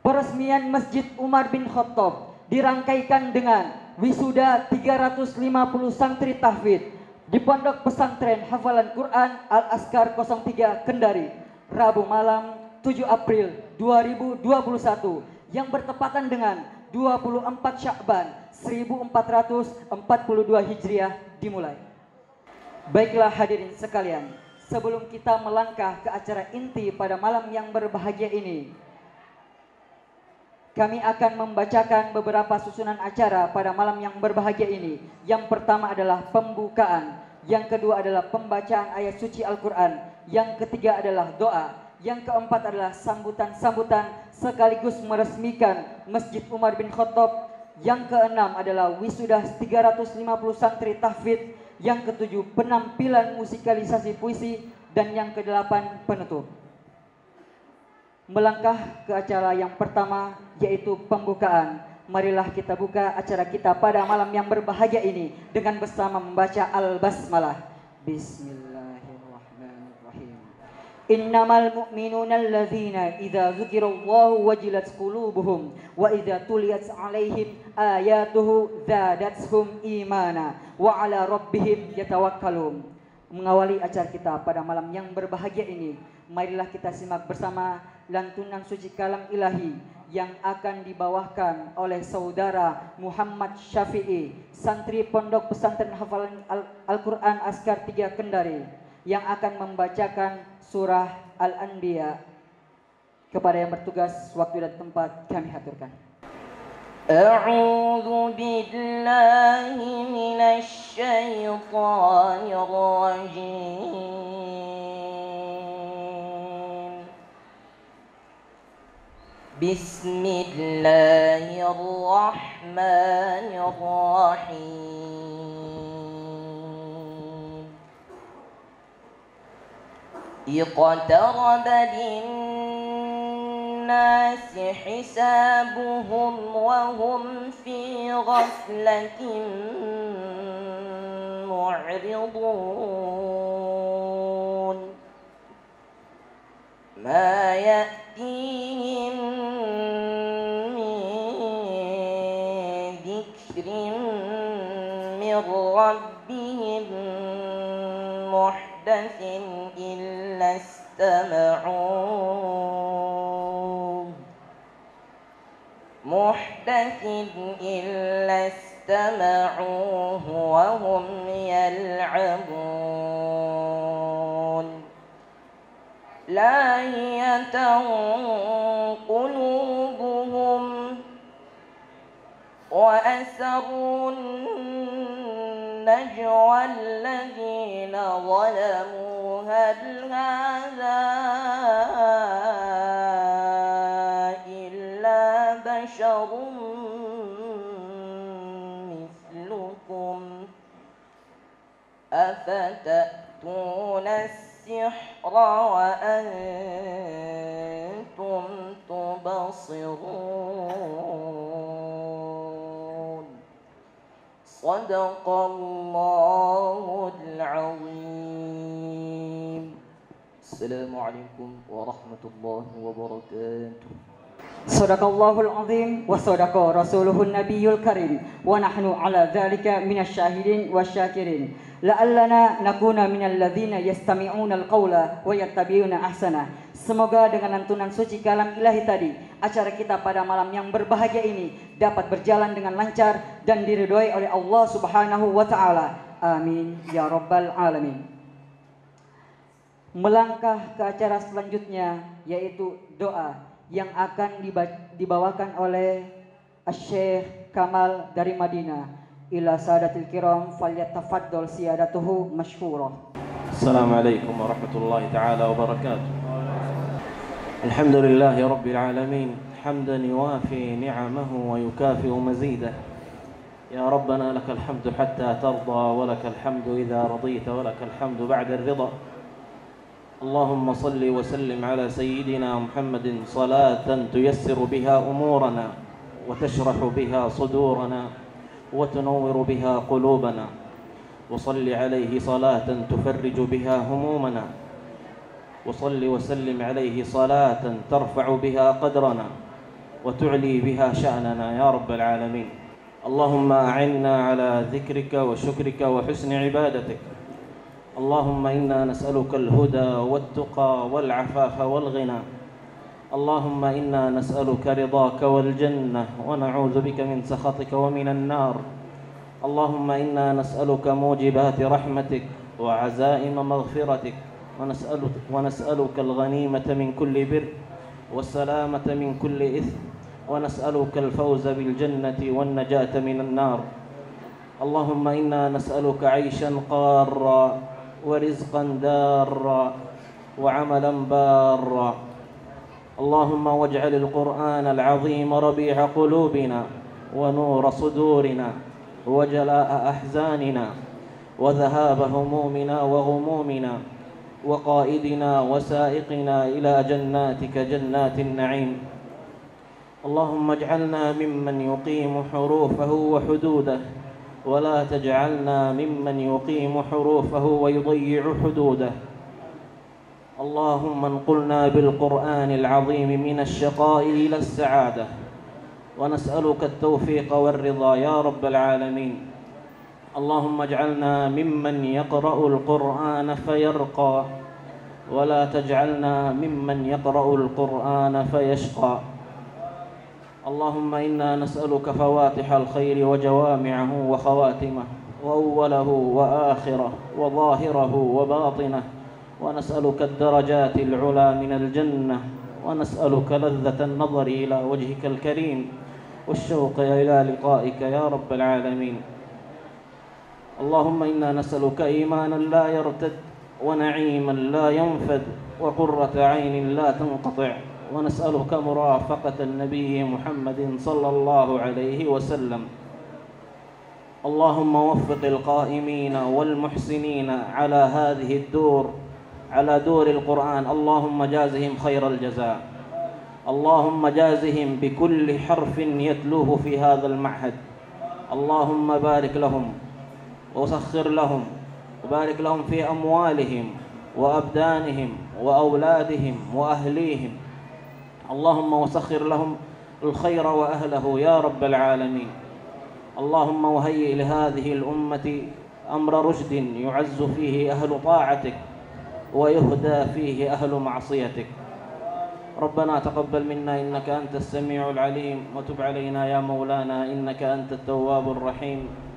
Peresmian Masjid Umar bin Khattab dirangkaikan dengan wisuda 350 santri tahfidz di Pondok Pesantren Hafalan Quran Al-Azkar 03 Kendari, Rabu malam 7 April 2021 yang bertepatan dengan 24 Sya'ban 1442 Hijriah dimulai. Baiklah hadirin sekalian, sebelum kita melangkah ke acara inti pada malam yang berbahagia ini, kami akan membacakan beberapa susunan acara pada malam yang berbahagia ini. Yang pertama adalah pembukaan, yang kedua adalah pembacaan ayat suci Al-Quran, yang ketiga adalah doa, yang keempat adalah sambutan-sambutan sekaligus meresmikan Masjid Umar bin Khattab, yang keenam adalah wisuda 350 santri tahfidz, yang ketujuh penampilan musikalisasi puisi, dan yang kedelapan penutup. Melangkah ke acara yang pertama, yaitu pembukaan. Marilah kita buka acara kita pada malam yang berbahagia ini dengan bersama membaca Al-Basmalah. Bismillahirrahmanirrahim. Innamal mu'minuna alladzina idza dzukirallahu wajilat qulubuhum wa idza tuliyat 'alaihim ayatuhu zadatuhum imana wa 'ala rabbihim yatawakkalun. Mengawali acara kita pada malam yang berbahagia ini, marilah kita simak bersama lantunan suci kalam ilahi yang akan dibawakan oleh saudara Muhammad Syafi'i, santri Pondok Pesantren Hafalan Al-Quran Azkar 3 Kendari, yang akan membacakan surah Al-Anbiya. Kepada yang bertugas, waktu dan tempat kami haturkan. A'udzu billahi minasy syaithanir rajim. Bismillahirrahmanirrahim. Iqtaraba lin-nasi hisabuhum wa hum fi ghaflatin mu'ridun. Ma ya'tihim min dhikrin min rabbihim muhdatsin illa istama'uhu wa hum yal'abun. Lahiyatan qulubuhum wa asarrun najwa alladhina zalamu hal hadha illa basharun mithlukum afatatuna as-sihra wa antum tubsirun. Sadaqallahul azim. Assalamualaikum warahmatullahi wabarakatuh. Sadaqallahul azim wa sadaqa rasuluhun nabiyul karim wa nahnu ala dzalika minasy syahidin wasyakirin. La'allana nakuna minal ladzina yastami'una al-qaula wa yattabi'una ahsana. Semoga dengan lantunan suci kalam ilahi tadi, acara kita pada malam yang berbahagia ini dapat berjalan dengan lancar dan diridhoi oleh Allah Subhanahu wa taala. Amin ya rabbal alamin. Melangkah ke acara selanjutnya, yaitu doa yang akan dibawakan oleh Syekh Kamal dari Madinah. Ila sadatil kiram falyatafaddal siyadatuhu mashkura. Assalamualaikum warahmatullahi taala wabarakatuh. Alhamdulillahi rabbil alamin, hamdan yuwafi ni'amahu wa yukafi'u mazidah. Ya Rabbana lakal hamdu hatta tarda wa lakal hamdu idza radita wa lakal hamdu ba'da ar-ridha. اللهم صل وسلم على سيدنا محمد صلاة تيسر بها أمورنا وتشرح بها صدورنا وتنور بها قلوبنا، وصل عليه صلاة تفرج بها همومنا، وصل وسلم عليه صلاة ترفع بها قدرنا، وتعلي بها شأننا يا رب العالمين. اللهم أعنا على ذكرك وشكرك وحسن عبادتك. اللهم إنا نسألك الهدى والتقى والعفاف والغنى. اللهم إنا نسألك رضاك والجنة ونعوذ بك من سخطك ومن النار. اللهم إنا نسألك موجبات رحمتك وعزائم مغفرتك، ونسألك الغنيمة من كل بر والسلامة من كل إثم، ونسألك الفوز بالجنة والنجاة من النار. اللهم إنا نسألك عيشا قارا ورزقا دارا وعملا بارا. اللهم واجعل القرآن العظيم ربيع قلوبنا ونور صدورنا وجلاء أحزاننا وذهاب همومنا وغمومنا وقائدنا وسائقنا إلى جناتك جنات النعيم. اللهم اجعلنا ممن يقيم حروفه وحدوده، ولا تجعلنا ممن يقيم حروفه ويضيع حدوده. اللهم انقلنا بالقرآن العظيم من الشقاء إلى السعادة، ونسألك التوفيق والرضا يا رب العالمين. اللهم اجعلنا ممن يقرأ القرآن فيرقى، ولا تجعلنا ممن يقرأ القرآن فيشقى. اللهم إنا نسألك فواتح الخير وجوامعه وخواتمه وأوله وآخره وظاهره وباطنه، ونسألك الدرجات العلى من الجنة، ونسألك لذة النظر إلى وجهك الكريم والشوق إلى لقائك يا رب العالمين. اللهم إنا نسألك إيمانا لا يرتد ونعيما لا ينفد وقرة عين لا تنقطع، ونسألك مرافقة النبي محمد صلى الله عليه وسلم. اللهم وفق القائمين والمحسنين على هذه الدور، على دور القرآن. اللهم جازهم خير الجزاء. اللهم جازهم بكل حرف يتلوه في هذا المعهد. اللهم بارك لهم وسخر لهم، وبارك لهم في أموالهم وأبدانهم وأولادهم وأهليهم. اللهم وسخر لهم الخير وأهله يا رب العالمين. اللهم وهيئ لهذه الأمة أمر رشد يعز فيه أهل طاعتك ويهدى فيه أهل معصيتك. ربنا تقبل منا إنك أنت السميع العليم، وتب علينا يا مولانا إنك أنت التواب الرحيم.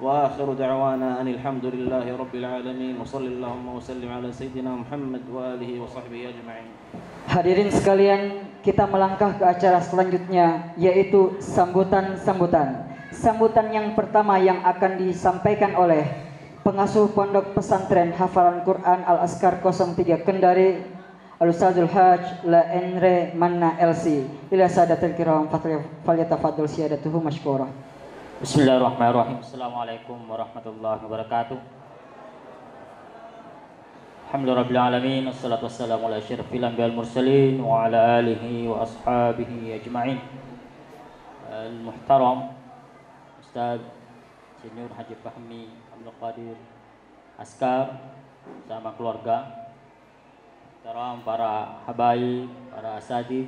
وآخر دعوانا أن الحمد لله رب العالمين، وصل اللهم وسلم على سيدنا محمد وآله وصحبه أجمعين. Hadirin sekalian, kita melangkah ke acara selanjutnya, yaitu sambutan-sambutan. Sambutan yang pertama yang akan disampaikan oleh pengasuh Pondok Pesantren Hafalan Quran Al-Askar 03 Kendari, Al-Ustadzul Hajj La Enre Manna LC. Ila sadatul kiram falyatafadhal siyadatuhu mashkura. Bismillahirrahmanirrahim. Assalamualaikum warahmatullahi wabarakatuh. Alhamdulillahirrahmanirrahim. Assalatu wassalamu ala asyrafil anbiya'i wal mursalin wa ala alihi wa ashabihi ajma'in. Al-muhtaram Ustaz Senior Haji Fahmi Abdul Qadir Askar sama keluarga, para habaib, para asadi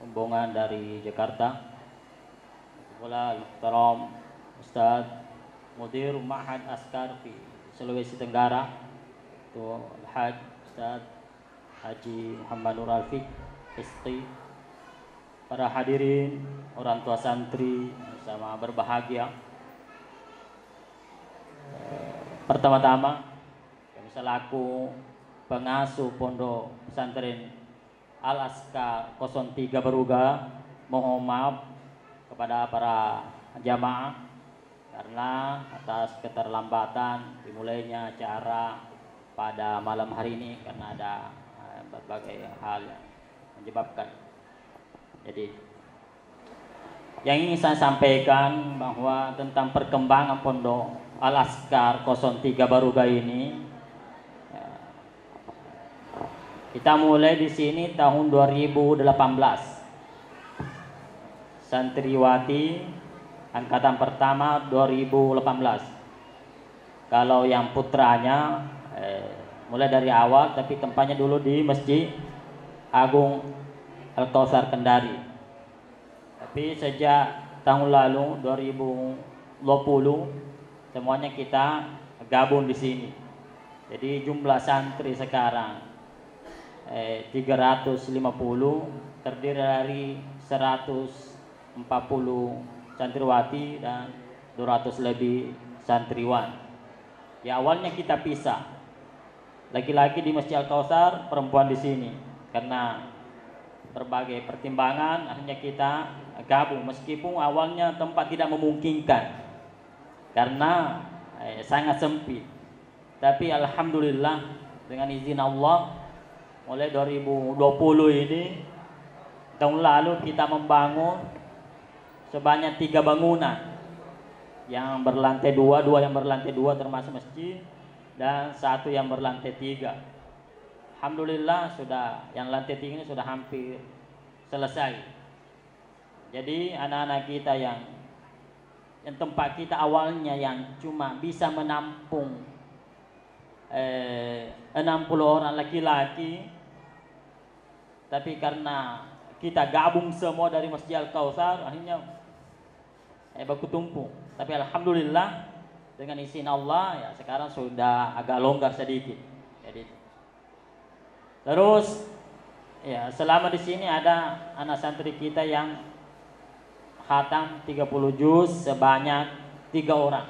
rombongan dari Jakarta, pula Al-Muhtaram Ustaz Mudir Ma'had Askar di Sulawesi Tenggara, itu Al-Haj Ustaz Haji Muhammad Nur Alfiq Isti, para hadirin, orang tua santri sama berbahagia. Pertama-tama kami selaku pengasuh Pondok Pesantren Al-Askar 03 Beruga mohon maaf kepada para jamaah karena atas keterlambatan dimulainya acara pada malam hari ini karena ada berbagai hal yang menyebabkan. Jadi yang ingin saya sampaikan bahwa tentang perkembangan Pondok Al-Askar 03 Beruga ini, kita mulai di sini tahun 2018. Santriwati angkatan pertama 2018. Kalau yang putranya mulai dari awal, tapi tempatnya dulu di Masjid Agung Al-Kautsar Kendari. Tapi sejak tahun lalu 2020 semuanya kita gabung di sini. Jadi jumlah santri sekarang 350, terdiri dari 140 santriwati dan 200 lebih santriwan. Ya awalnya kita pisah, laki-laki di Masjid Al-Kautsar, perempuan di sini. Karena berbagai pertimbangan akhirnya kita gabung, meskipun awalnya tempat tidak memungkinkan karena sangat sempit. Tapi alhamdulillah dengan izin Allah mulai 2020 ini, tahun lalu kita membangun sebanyak 3 bangunan yang berlantai 2 yang berlantai 2 termasuk masjid, dan 1 yang berlantai 3. Alhamdulillah sudah yang lantai 3 ini sudah hampir selesai. Jadi anak-anak kita yang tempat kita awalnya yang cuma bisa menampung 60 orang laki-laki, tapi karena kita gabung semua dari Masjid Al-Kautsar akhirnya baku tumpuk. Tapi alhamdulillah dengan izin Allah ya sekarang sudah agak longgar sedikit. Jadi terus ya selama di sini ada anak santri kita yang khatam 30 juz sebanyak 3 orang.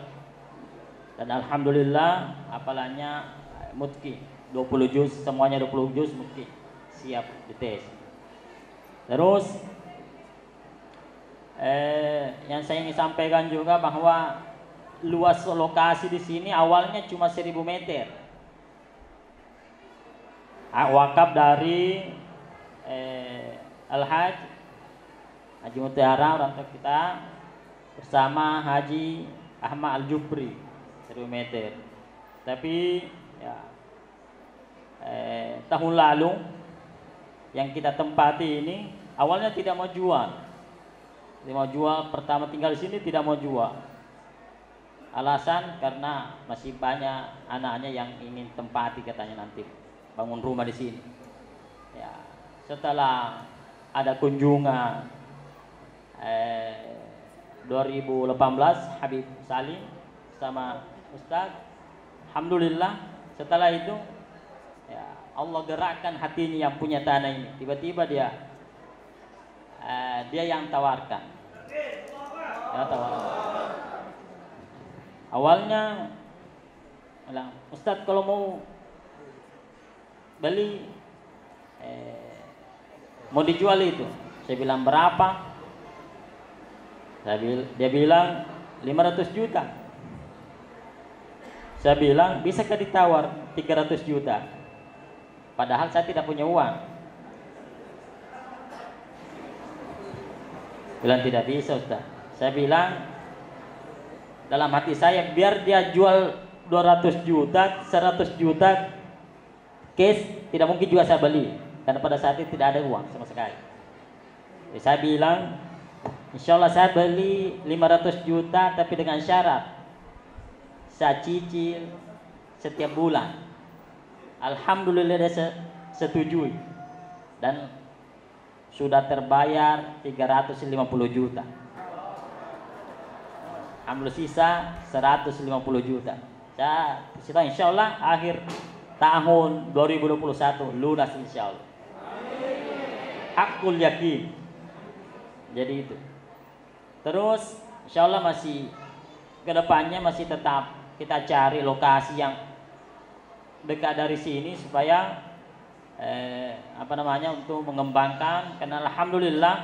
Dan alhamdulillah hafalannya mutqin 20 juz, semuanya 20 juz mutqin, siap dites. Terus yang saya ingin sampaikan juga bahwa luas lokasi di sini awalnya cuma 1000 meter. Wakaf dari Al-Hajj Haji Mutiara orang tua kita bersama Haji Ahmad Al-Jubri 1000 meter. Tapi ya, tahun lalu yang kita tempati ini awalnya tidak mau jual. Tidak mau jual, pertama tinggal di sini tidak mau jual. Alasan karena masih banyak anaknya yang ingin tempati katanya nanti bangun rumah di sini. Ya, setelah ada kunjungan 2018 Habib Salim sama Ustadz, alhamdulillah setelah itu ya Allah gerakkan hatinya yang punya tanah ini. Tiba-tiba dia yang tawarkan. Ya, tawarkan. Awalnya bilang, Ustadz kalau mau beli mau dijual itu. Saya bilang berapa? Dia bilang 500 juta. Saya bilang bisakah ditawar 300 juta? Padahal saya tidak punya uang. Bilang tidak bisa Ustaz. Saya bilang dalam hati saya biar dia jual 200 juta, 100 juta cash tidak mungkin juga saya beli karena pada saat itu tidak ada uang sama sekali. Jadi saya bilang insya Allah saya beli 500 juta tapi dengan syarat saya cicil setiap bulan. Alhamdulillah dia setujui dan sudah terbayar 350 juta. Alhamdulillah sisa 150 juta. Saya insya Allah akhir tahun 2021 lunas insya Allah. Hakul yakin. Jadi itu. Terus insya Allah masih kedepannya masih tetap kita cari lokasi yang dekat dari sini supaya untuk mengembangkan, karena alhamdulillah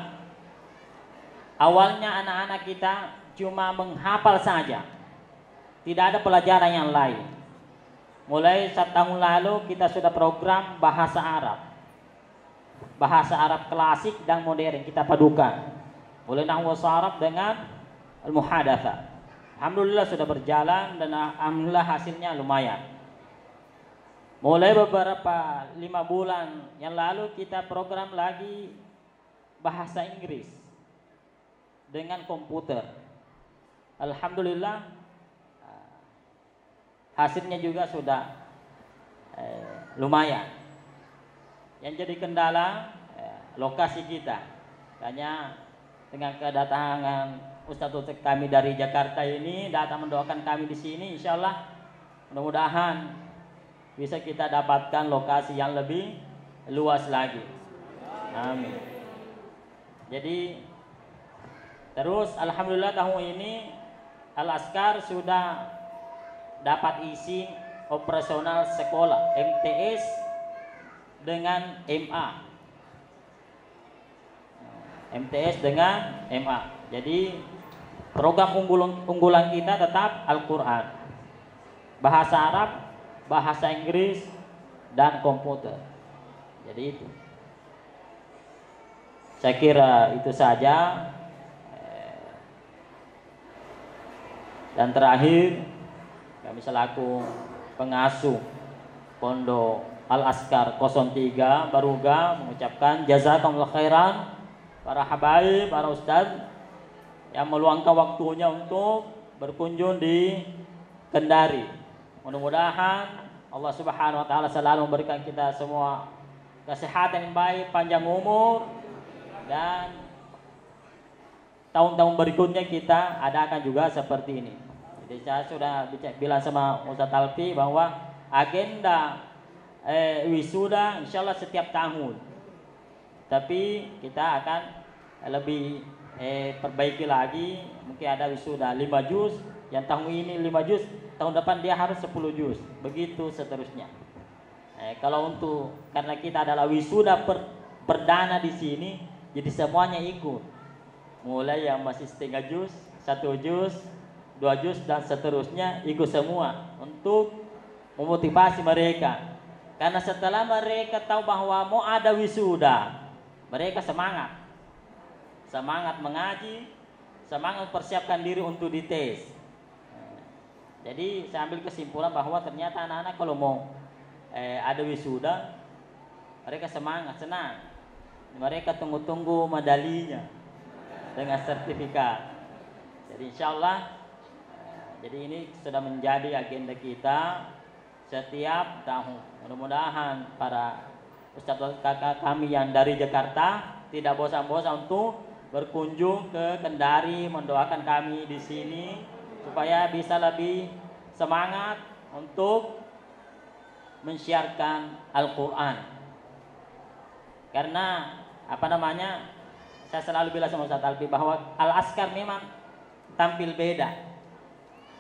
awalnya anak-anak kita cuma menghafal saja, tidak ada pelajaran yang lain. Mulai 1 tahun lalu kita sudah program bahasa Arab klasik dan modern kita padukan, mulai nahwu Arab dengan al-muhadatsah. Alhamdulillah sudah berjalan dan alhamdulillah hasilnya lumayan. Mulai beberapa 5 bulan yang lalu kita program lagi bahasa Inggris dengan komputer. Alhamdulillah hasilnya juga sudah lumayan. Yang jadi kendala lokasi kita, hanya dengan kedatangan Ustadz kami dari Jakarta ini datang mendoakan kami di sini. Insya Allah mudah-mudahan bisa kita dapatkan lokasi yang lebih luas lagi. Amin. Jadi terus alhamdulillah tahun ini Al-Azkar sudah dapat isi operasional sekolah MTS dengan MA. MTS dengan MA. Jadi program unggulan kita tetap Al-Quran, bahasa Arab, bahasa Inggris, dan komputer. Jadi itu. Saya kira itu saja. Dan terakhir, kami selaku pengasuh Pondok Al-Azkar 03 Baruga mengucapkan jazakumullah khairan para habaib, para ustadz yang meluangkan waktunya untuk berkunjung di Kendari. Mudah-mudahan Allah Subhanahu wa taala selalu memberikan kita semua kesehatan yang baik, panjang umur, dan tahun-tahun berikutnya kita adakan juga seperti ini. Jadi saya sudah bilang sama Ustadz Alfi bahwa agenda wisuda insya Allah setiap tahun. Tapi kita akan lebih perbaiki lagi. Mungkin ada wisuda 5 juz, yang tahun ini 5 juz, tahun depan dia harus 10 juz. Begitu seterusnya. Kalau karena kita adalah wisuda perdana di sini, jadi semuanya ikut. Mulai yang masih setengah juz, 1 juz, 2 juz, dan seterusnya ikut semua untuk memotivasi mereka. Karena setelah mereka tahu bahwa mau ada wisuda, mereka semangat mengaji, semangat mempersiapkan diri untuk dites. Jadi saya ambil kesimpulan bahwa ternyata anak-anak kalau mau ada wisuda, mereka semangat, senang. Mereka tunggu-tunggu medalinya dengan sertifikat. Jadi insya Allah, jadi ini sudah menjadi agenda kita setiap tahun. Mudah-mudahan para ustadz kakak kami yang dari Jakarta tidak bosan-bosan untuk berkunjung ke Kendari, mendoakan kami di sini supaya bisa lebih semangat untuk mensiarkan Al-Quran. Karena saya selalu bilang sama Ustadz Alfi bahwa Al-Azkar memang tampil beda.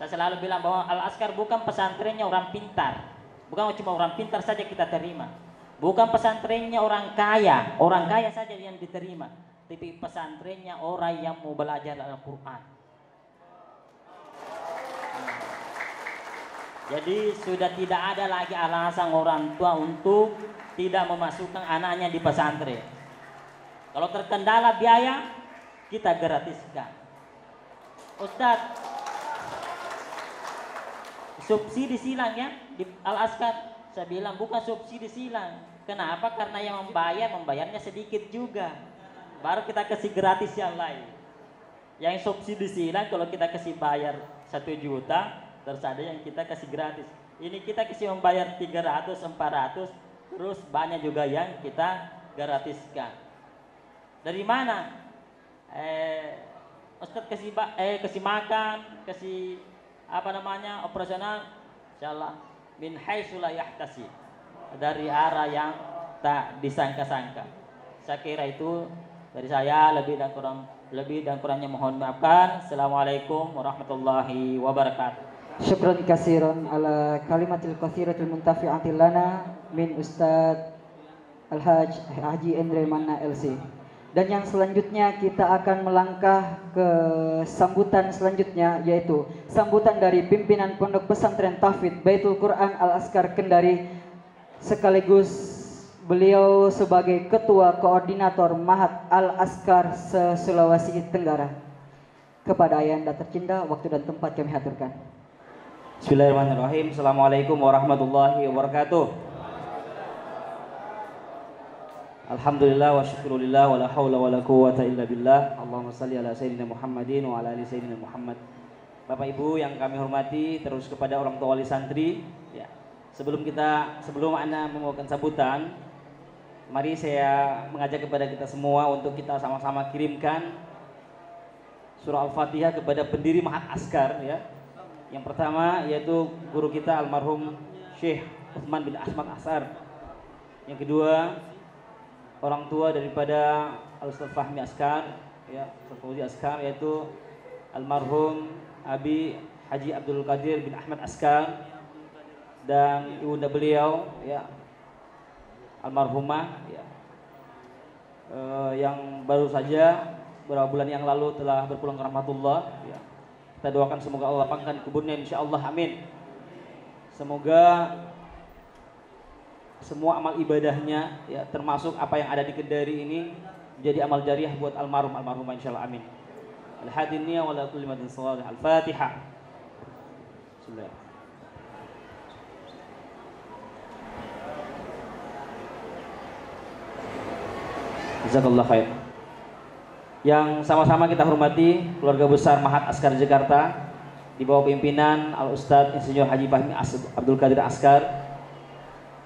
Saya selalu bilang bahwa Al-Azkar bukan pesantrennya orang pintar. Bukan cuma orang pintar saja kita terima. Bukan pesantrennya orang kaya saja yang diterima. Tapi pesantrennya orang yang mau belajar Al-Quran. Jadi sudah tidak ada lagi alasan orang tua untuk tidak memasukkan anaknya di pesantren. Kalau terkendala biaya, kita gratiskan. Ustadz, subsidi silang ya di Al-Azkar. Saya bilang bukan subsidi silang. Kenapa? Karena yang membayarnya sedikit juga. Baru kita kasih gratis yang lain. Yang subsidi silang kalau kita kasih bayar 1 juta, terus ada yang kita kasih gratis. Ini kita kasih membayar 300, 400, terus banyak juga yang kita gratiskan. Dari mana? Ustadz kasih makan, kasih operasional, insyaallah min haitsu la yahtasib, dari arah yang tak disangka-sangka. Saya kira itu dari saya, lebih dan kurangnya mohon maafkan. Assalamualaikum warahmatullahi wabarakatuh. Syukran kasiran ala kalimatil katsiratil muntafi'atil lana min Ustadz Al-Hajj Haji Endre Manna LC. Dan yang selanjutnya kita akan melangkah ke sambutan selanjutnya, yaitu sambutan dari pimpinan Pondok Pesantren Tahfidz Baitul Quran Al-Azkar Kendari, sekaligus beliau sebagai Ketua Koordinator Mahat Al-Azkar se-Sulawesi Tenggara. Kepada Ayanda tercinta, waktu dan tempat kami haturkan. Bismillahirrahmanirrahim. Assalamualaikum warahmatullahi wabarakatuh. Alhamdulillah wa syukurillah wa la hawla wa la quwwata illa billah. Allahumma salli ala sayyidina Muhammadin wa ala ali sayyidina Muhammad. Bapak Ibu yang kami hormati, terus kepada orang tua wali santri ya. Sebelum Anda membawakan sambutan, mari saya mengajak kepada kita semua untuk kita sama-sama kirimkan surah Al-Fatihah kepada pendiri Mahat Askar ya. Yang pertama yaitu guru kita almarhum Syekh Utsman bin Ahmad Asar. Yang kedua orang tua daripada Al-Ustaz Fahmi Askar ya, Ustaz Fauzi Askar, yaitu almarhum Abi Haji Abdul Qadir bin Ahmad Askar, dan ibunda beliau ya almarhumah ya, yang baru saja beberapa bulan yang lalu telah berpulang ke rahmatullah ya. Kita doakan semoga Allah lapangkan kuburnya insyaallah, amin. Semoga semua amal ibadahnya ya, termasuk apa yang ada di Kendari ini menjadi amal jariah buat almarhumah insyaallah, amin. Al-hadiniyah wa la kulli madin salih. Al-Fatihah. Bismillah. Jazakallah khair. Yang sama-sama kita hormati keluarga besar Mahat Askar Jakarta di bawah pimpinan Al-Ustadz Insinyur Haji Fahmi Abdul Qadir Askar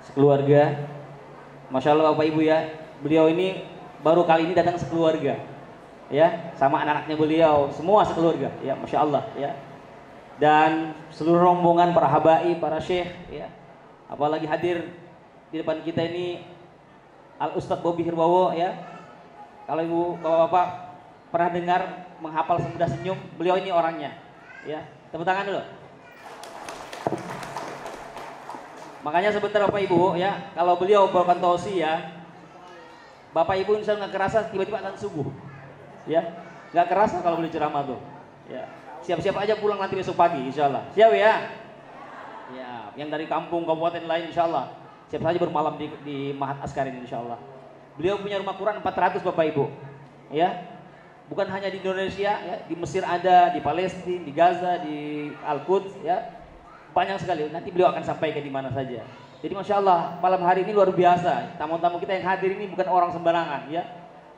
sekeluarga. Masya Allah Bapak Ibu ya, beliau ini baru kali ini datang sekeluarga ya, sama anak-anaknya beliau semua sekeluarga ya, Masya Allah ya. Dan seluruh rombongan para habaib, para syekh ya, apalagi hadir di depan kita ini Al-Ustadz Bobi Hirbowo ya. Kalau ibu bapak-bapak pernah dengar menghafal Semudah Senyum, beliau ini orangnya ya. Tepuk tangan dulu. Makanya sebentar Bapak Ibu ya, kalau beliau bawakan tausiah, Bapak Ibu insya Allah nggak kerasa tiba-tiba akan subuh ya, nggak kerasa kalau beliau ceramah tuh ya. Siap-siap aja pulang nanti besok pagi insya Allah. Siap ya? Ya, yang dari kampung kabupaten lain insya Allah siap saja bermalam di Mahat Askar ini insya Allah. Beliau punya rumah Quran 400 Bapak Ibu ya, bukan hanya di Indonesia ya, di Mesir ada, di Palestina, di Gaza, di Al-Quds ya, banyak sekali. Nanti beliau akan sampaikan di mana saja. Jadi Masya Allah malam hari ini luar biasa. Tamu-tamu kita yang hadir ini bukan orang sembarangan ya,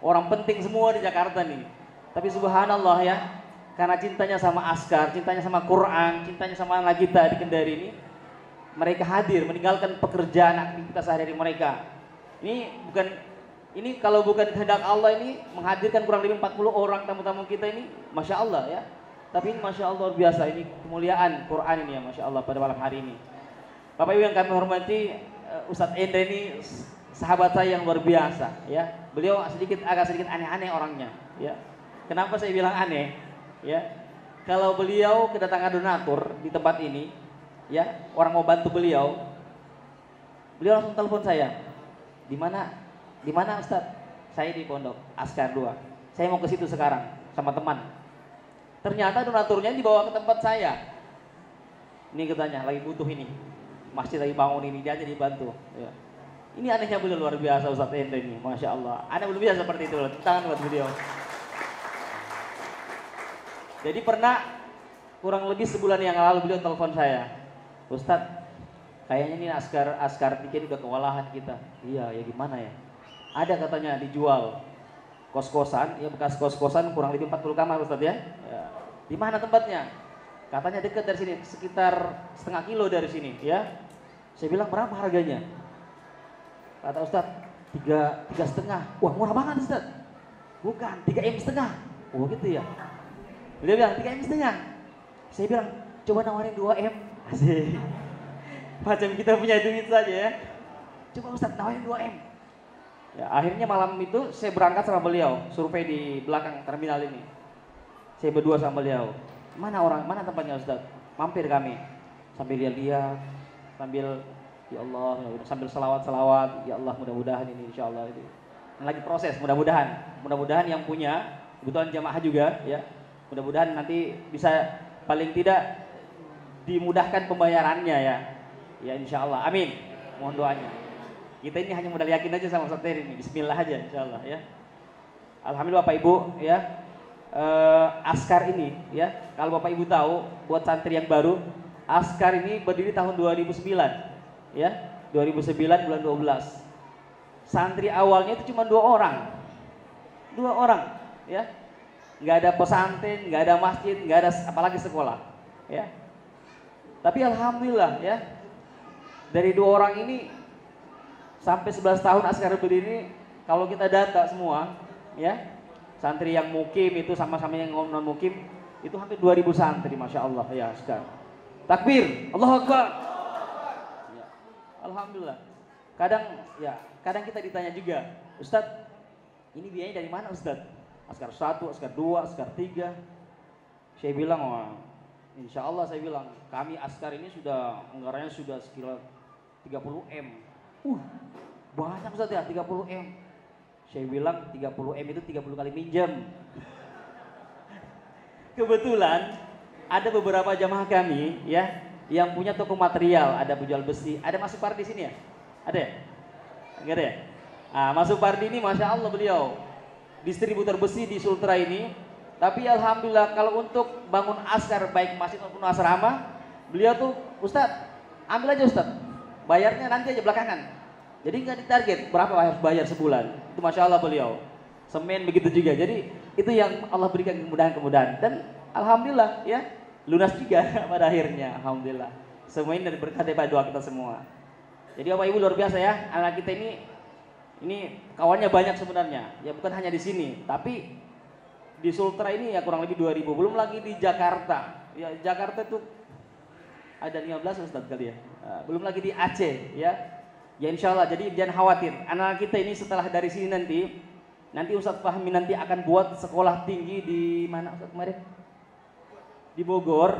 orang penting semua di Jakarta nih. Tapi subhanallah ya, karena cintanya sama Askar, cintanya sama Quran, cintanya sama anak kita di Kendari ini, mereka hadir meninggalkan pekerjaan aktivitas sehari-hari mereka. Ini kalau bukan kehendak Allah ini menghadirkan kurang lebih 40 orang tamu-tamu kita ini, Masya Allah ya. Tapi ini Masya Allah luar biasa, ini kemuliaan Quran ini ya Masya Allah pada malam hari ini. Bapak Ibu yang kami hormati, Ustadz Endre ini sahabat saya yang luar biasa ya. Beliau agak sedikit aneh-aneh orangnya ya. Kenapa saya bilang aneh ya? Kalau beliau kedatangan donatur di tempat ini ya, orang mau bantu beliau langsung telepon saya. Di mana Ustadz? Saya di Pondok Askar 2. Saya mau ke situ sekarang sama teman. Ternyata donaturnya dibawa ke tempat saya. Ini katanya lagi butuh ini, masjid lagi bangun ini, dia aja dibantu. Ya. Ini anehnya beliau luar biasa Ustadz Endre ini, Masya Allah. Aneh belum biasa seperti itu. Tangan buat beliau. Jadi pernah kurang lebih sebulan yang lalu beliau telepon saya, Ustadz, kayaknya ini Askar 3 udah kewalahan kita. Iya, ya gimana ya? Ada katanya dijual kos-kosan, ya bekas kos-kosan kurang lebih 40 kamar Ustadz ya. Di mana tempatnya? Katanya dekat dari sini, sekitar setengah kilo dari sini ya. Saya bilang berapa harganya? Kata Ustadz 3,5. Wah murah banget Ustadz. Bukan, 3,5 M. Oh gitu ya. Beliau bilang 3,5 M. Saya bilang coba nawarin 2 M. Asik. Macam kita punya duit saja ya. Coba Ustadz nawarin 2 M. Ya, akhirnya malam itu saya berangkat sama beliau, survei di belakang terminal ini. Saya berdua sama beliau. Mana tempatnya Ustadz? Mampir kami. Sambil lihat-lihat, sambil ya Allah, sambil selawat, ya Allah mudah-mudahan ini insya Allah itu. Lagi proses, mudah-mudahan yang punya kebutuhan jamaah juga ya. Mudah-mudahan nanti bisa paling tidak dimudahkan pembayarannya ya. Ya insya Allah, amin. Mohon doanya. Kita ini hanya modal yakin aja sama Ustadz Tere ini, bismillah aja insyaallah ya. Alhamdulillah Bapak Ibu ya, Askar ini ya, kalau Bapak Ibu tahu buat santri yang baru, Askar ini berdiri tahun 2009 ya, 2009 bulan 12. Santri awalnya itu cuma 2 orang ya, nggak ada pesantren, nggak ada masjid, nggak ada apalagi sekolah ya. Tapi alhamdulillah ya, dari 2 orang ini sampai 11 tahun Askar berdiri, kalau kita data semua ya, santri yang mukim itu sama-sama yang non mukim itu hampir 2000 santri, masya Allah ya Askar. Takbir, Allahu Akbar. Ya, alhamdulillah. Kadang kita ditanya juga, Ustadz, ini biayanya dari mana Ustadz? Askar 1, Askar 2, Askar 3. Saya bilang, wah, insya Allah saya bilang, kami Askar ini sudah anggarannya sudah sekitar 30 M. Banyak Ustadz ya, 30 M. Saya bilang 30 M itu 30 kali minjem. Kebetulan ada beberapa jamaah kami ya yang punya toko material, ada penjual besi, ada Mas Supardi di sini ya? Ada ya? Enggak ada ya? Nah, Mas Supardi ini masya Allah beliau distributor besi di Sultra ini. Tapi alhamdulillah kalau untuk bangun askar baik masjid maupun asrama, beliau tuh Ustadz ambil aja Ustadz, bayarnya nanti aja belakangan. Jadi nggak ditarget berapa harus bayar sebulan. Itu masya Allah beliau. Semen begitu juga. Jadi itu yang Allah berikan kemudahan-kemudahan dan alhamdulillah ya lunas juga pada akhirnya. Alhamdulillah. Semua ini dari berkah daripada doa kita semua. Jadi Bapak Ibu luar biasa ya, anak kita ini kawannya banyak sebenarnya. Ya bukan hanya di sini, tapi di Sultra ini ya kurang lebih 2000. Belum lagi di Jakarta. Ya Jakarta itu ada 15 Ustadz kali ya. Belum lagi di Aceh ya. Ya insya Allah. Jadi jangan khawatir. Anak kita ini setelah dari sini nanti Ustadz Fahmi nanti akan buat sekolah tinggi di mana Ustadz kemarin? Di Bogor.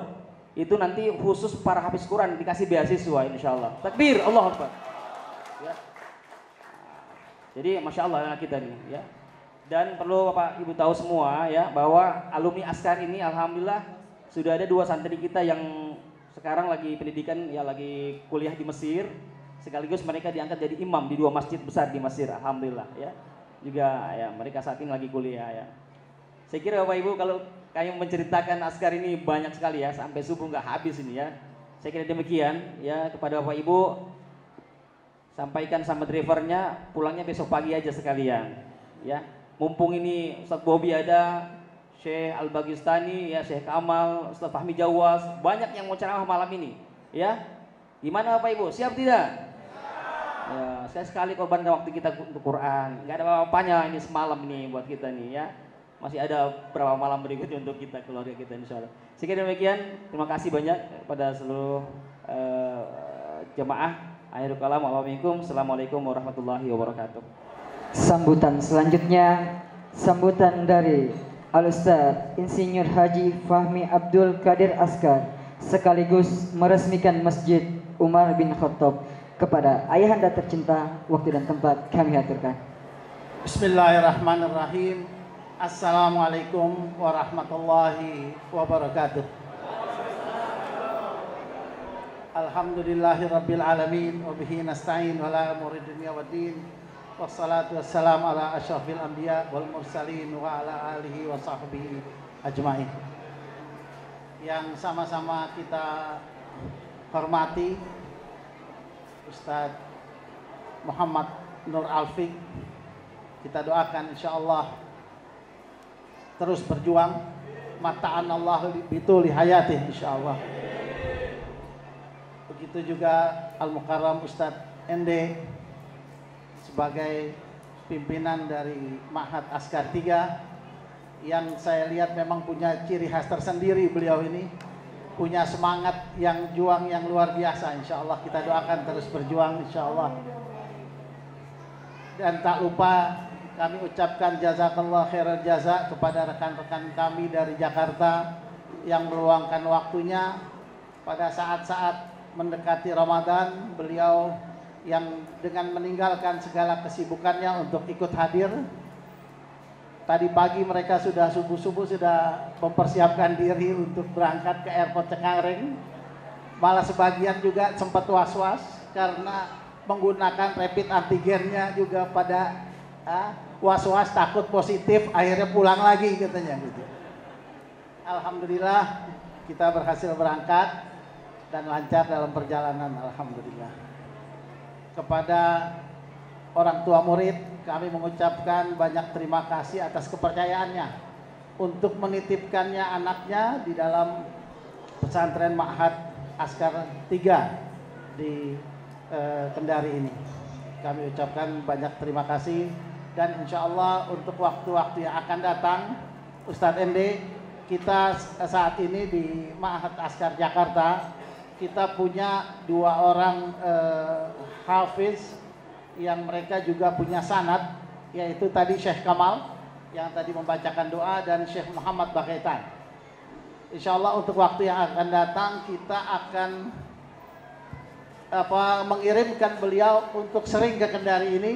Itu nanti khusus para hafiz Quran dikasih beasiswa insya Allah. Takbir, Allahu Akbar. Ya. Jadi masya Allah anak kita nih ya. Dan perlu Bapak Ibu tahu semua ya bahwa alumni Askar ini alhamdulillah sudah ada 2 santri kita yang sekarang lagi pendidikan ya lagi kuliah di Mesir. Sekaligus mereka diangkat jadi imam di 2 masjid besar di Mesir, alhamdulillah ya. Juga ya mereka saat ini lagi kuliah ya. Saya kira Bapak Ibu kalau kami menceritakan Askar ini banyak sekali ya sampai subuh nggak habis ini ya. Saya kira demikian ya kepada Bapak Ibu sampaikan sama drivernya pulangnya besok pagi aja sekalian ya. Mumpung ini Ustadz Bobi ada, Syekh Al-Bagistani ya, Syekh Kamal, Ustadz Fahmi Jawas, banyak yang mau ceramah malam ini ya. Gimana Bapak Ibu siap tidak? Ya, sekali korbankan waktu kita untuk Quran. Nggak ada apa-apanya ini semalam ini buat kita nih ya. Masih ada beberapa malam berikutnya untuk kita keluarga kita insya Allah. Sekian demikian. Terima kasih banyak kepada seluruh jemaah. Akhirul kalam. Assalamualaikum warahmatullahi wabarakatuh. Sambutan selanjutnya sambutan dari Al-Ustadz Insinyur Haji Fahmi Abdul Qadir Askar sekaligus meresmikan Masjid Umar bin Khattab. Kepada ayahanda tercinta, waktu dan tempat kami haturkan. Bismillahirrahmanirrahim. Assalamualaikum warahmatullahi wabarakatuh. Alhamdulillahirabbil alamin wa bihi nasta'in wa la umuri dunya waddin. Wassalatu wassalamu ala asyrafil anbiya wal mursalin wa ala alihi wa sahbihi ajmain. Yang sama-sama kita hormati Ustadz Muhammad Nur Alfiq, kita doakan insya Allah terus berjuang, mata'an Allah bituli hayatih insya Allah. Begitu juga Al-Mukarram Ustadz Ende sebagai pimpinan dari Ma'had Askar 3 yang saya lihat memang punya ciri khas tersendiri. Beliau ini punya semangat yang juang yang luar biasa. Insya Allah kita doakan terus berjuang insya Allah. Dan tak lupa kami ucapkan jazakallah khairal jaza kepada rekan-rekan kami dari Jakarta yang meluangkan waktunya pada saat-saat mendekati Ramadan. Beliau yang dengan meninggalkan segala kesibukannya untuk ikut hadir. Tadi pagi mereka sudah subuh-subuh sudah mempersiapkan diri untuk berangkat ke airport Cengkareng. Malah sebagian juga sempat was-was karena menggunakan rapid antigennya juga pada was-was takut positif, akhirnya pulang lagi katanya gitu. Alhamdulillah kita berhasil berangkat dan lancar dalam perjalanan, alhamdulillah. Kepada orang tua murid, kami mengucapkan banyak terima kasih atas kepercayaannya untuk menitipkannya anaknya di dalam pesantren Ma'had Askar 3 di Kendari ini. Kami ucapkan banyak terima kasih Dan insya Allah untuk waktu-waktu yang akan datang, Ustadz Ende, kita saat ini di Ma'had Askar Jakarta, kita punya 2 orang hafiz yang mereka juga punya sanad, yaitu tadi Syekh Kamal yang tadi membacakan doa dan Syekh Muhammad Bakaitan. Insya Allah untuk waktu yang akan datang kita akan mengirimkan beliau untuk sering ke Kendari ini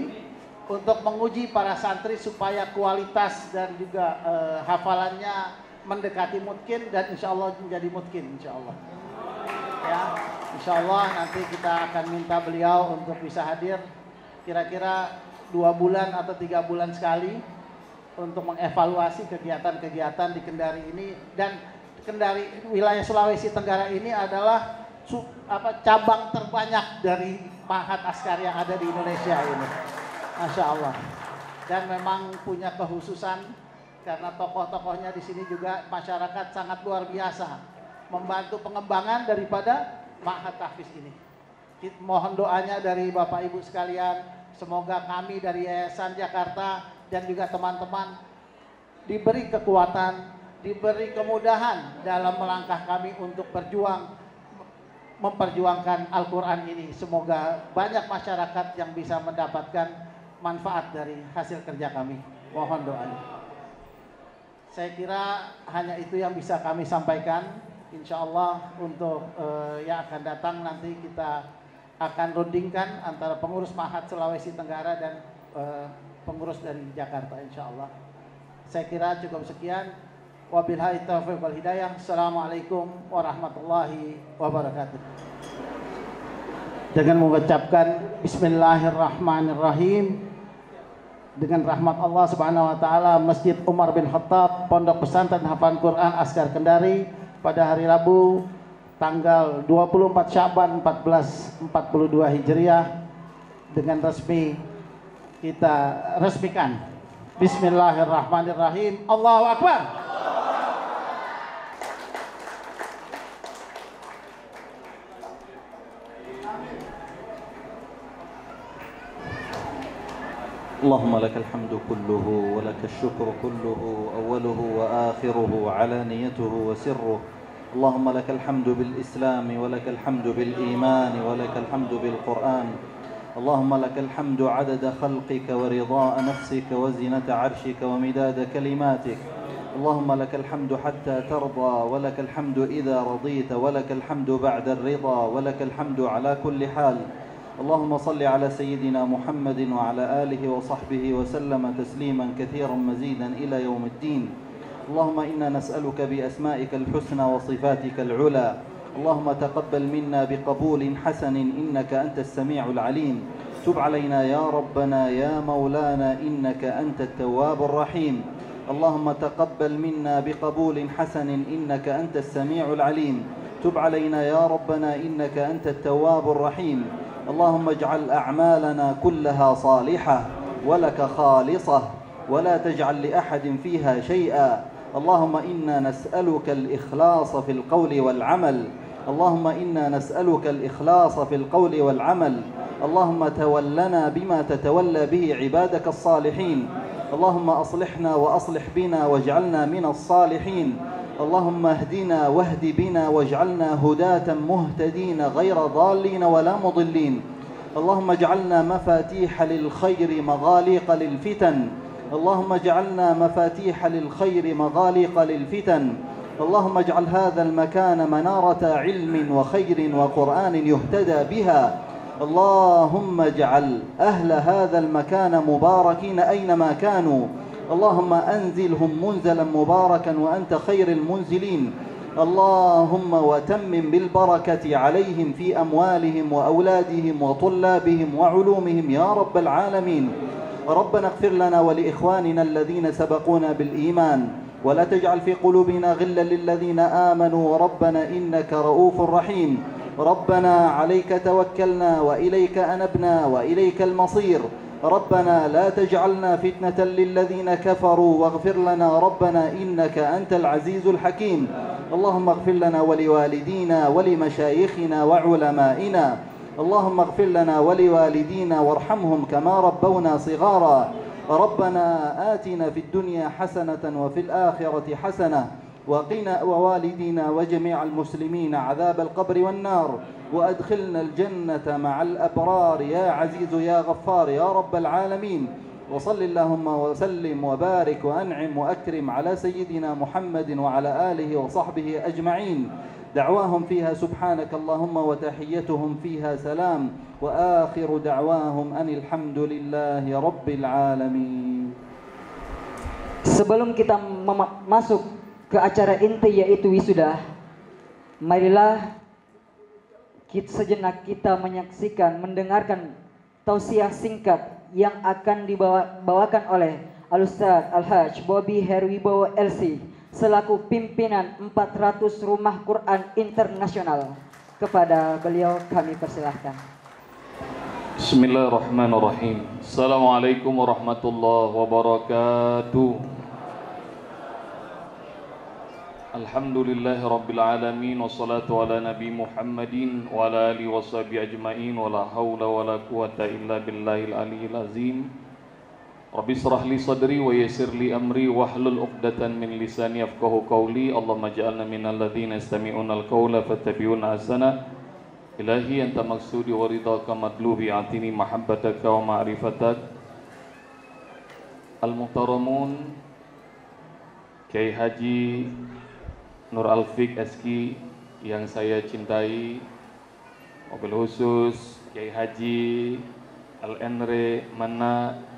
untuk menguji para santri supaya kualitas dan juga hafalannya mendekati mutkin dan insya Allah menjadi mutkin insya Allah. Ya, insya Allah nanti kita akan minta beliau untuk bisa hadir kira-kira 2 bulan atau 3 bulan sekali untuk mengevaluasi kegiatan-kegiatan di Kendari ini. Dan Kendari, wilayah Sulawesi Tenggara ini adalah cabang terbanyak dari Ma'had Askar yang ada di Indonesia ini, Masya Allah. Dan memang punya kekhususan karena tokoh-tokohnya di sini juga masyarakat sangat luar biasa membantu pengembangan daripada Ma'had Tahfiz ini. Mohon doanya dari Bapak Ibu sekalian, semoga kami dari Yayasan Jakarta dan juga teman-teman diberi kekuatan, diberi kemudahan dalam melangkah kami untuk memperjuangkan Al-Quran ini. Semoga banyak masyarakat yang bisa mendapatkan manfaat dari hasil kerja kami. Mohon doanya. Saya kira hanya itu yang bisa kami sampaikan. Insya Allah untuk yang akan datang nanti kita akan rundingkan antara pengurus Ma'had Sulawesi Tenggara dan pengurus dari Jakarta insya Allah. Saya kira cukup sekian. Wabillahi taufiq wal hidayah. Assalamualaikum warahmatullahi wabarakatuh. Dengan mengucapkan Bismillahirrahmanirrahim, dengan rahmat Allah Subhanahu wa taala, Masjid Umar bin Khattab, Pondok Pesantren Hafalan Quran Askar Kendari pada hari Rabu tanggal 24 Sya'ban 1442 Hijriah dengan resmi kita resmikan. Bismillahirrahmanirrahim. Allahu Akbar. اللهم لك الحمد كله ولك الشكر كله أوله وآخره علانيته وسره. اللهم لك الحمد بالإسلام ولك الحمد بالإيمان ولك الحمد بالقرآن. اللهم لك الحمد عدد خلقك ورضاء نفسك وزنة عرشك ومداد كلماتك. اللهم لك الحمد حتى ترضى ولك الحمد إذا رضيت ولك الحمد بعد الرضا ولك الحمد على كل حال. اللهم صل على سيدنا محمد وعلى آله وصحبه وسلم تسليما كثيرا مزيدا إلى يوم الدين. اللهم إنا نسألك بأسمائك الحسنى وصفاتك العلى. اللهم تقبل منا بقبول حسن إنك أنت السميع العليم. تب علينا يا ربنا يا مولانا إنك أنت التواب الرحيم. اللهم تقبل منا بقبول حسن إنك أنت السميع العليم. تب علينا يا ربنا إنك أنت التواب الرحيم. اللهم اجعل أعمالنا كلها صالحة ولك خالصة ولا تجعل لأحد فيها شيئا. اللهم إنا نسألك الإخلاص في القول والعمل. اللهم إنا نسألك الإخلاص في القول والعمل. اللهم تولنا بما تتولى به عبادك الصالحين. اللهم أصلحنا وأصلح بنا واجعلنا من الصالحين. اللهم اهدنا واهد بنا واجعلنا هداة مهتدين غير ضالين ولا مضلين. اللهم اجعلنا مفاتيح للخير مغاليق للفتن. اللهم اجعلنا مفاتيح للخير مغاليق للفتن. اللهم اجعل هذا المكان منارة علم وخير وقرآن يهتدى بها. اللهم اجعل أهل هذا المكان مباركين أينما كانوا. اللهم أنزلهم منزلا مباركا وأنت خير المنزلين. اللهم وتمم بالبركة عليهم في أموالهم وأولادهم وطلابهم وعلومهم يا رب العالمين. ربنا اغفر لنا ولإخواننا الذين سبقونا بالإيمان ولا تجعل في قلوبنا غلا للذين آمنوا. ربنا إنك رؤوف رحيم. ربنا عليك توكلنا وإليك أنبنا وإليك المصير. ربنا لا تجعلنا فتنة للذين كفروا واغفر لنا ربنا إنك أنت العزيز الحكيم. اللهم اغفر لنا ولوالدينا ولمشايخنا وعلمائنا. اللهم اغفر لنا ولوالدينا وارحمهم كما ربونا صغارا. ربنا آتنا في الدنيا حسنة وفي الآخرة حسنة وقنا ووالدينا وجميع المسلمين عذاب القبر والنار وأدخلنا الجنة مع الأبرار يا عزيز يا غفار يا رب العالمين. وصل اللهم وسلم وبارك وأنعم وأكرم على سيدنا محمد وعلى آله وصحبه أجمعين. دعواهم فيها سبحانك اللهم وتحيتهم فيها سلام وآخر دعواهم أن الحمد لله رب العالمين. Sebelum kita masuk ke acara inti yaitu wisuda, marilah sejenak kita menyaksikan, mendengarkan tausiah singkat yang akan dibawakan oleh Al-Ustaz Al-Hajj Bobby Herwibowo LC selaku pimpinan 400 Rumah Quran Internasional. Kepada beliau kami persilahkan. Bismillahirrahmanirrahim. Assalamualaikum warahmatullahi wabarakatuh. Alhamdulillahi rabbil alamin wassalatu ala nabi Muhammadin wa ala alihi washabihi ajmain wa la haula wa la quwata illa billahil aliyyil azim. Rabbi israh li sadri wa yassir li amri wahlul 'uqdatan min lisani yafqahu qawli. Allahumma ij'alna minal ladzina yastami'una al-qawla fattabi'una ahsana. Ilahi anta maksudi wa ridhaka madlubi atini mahabbataka wa ma'rifatak. Al-muhtaramun Kiai Haji Nur Alfiq SQ yang saya cintai, mobil khusus Kiai Haji Al-Enre Mana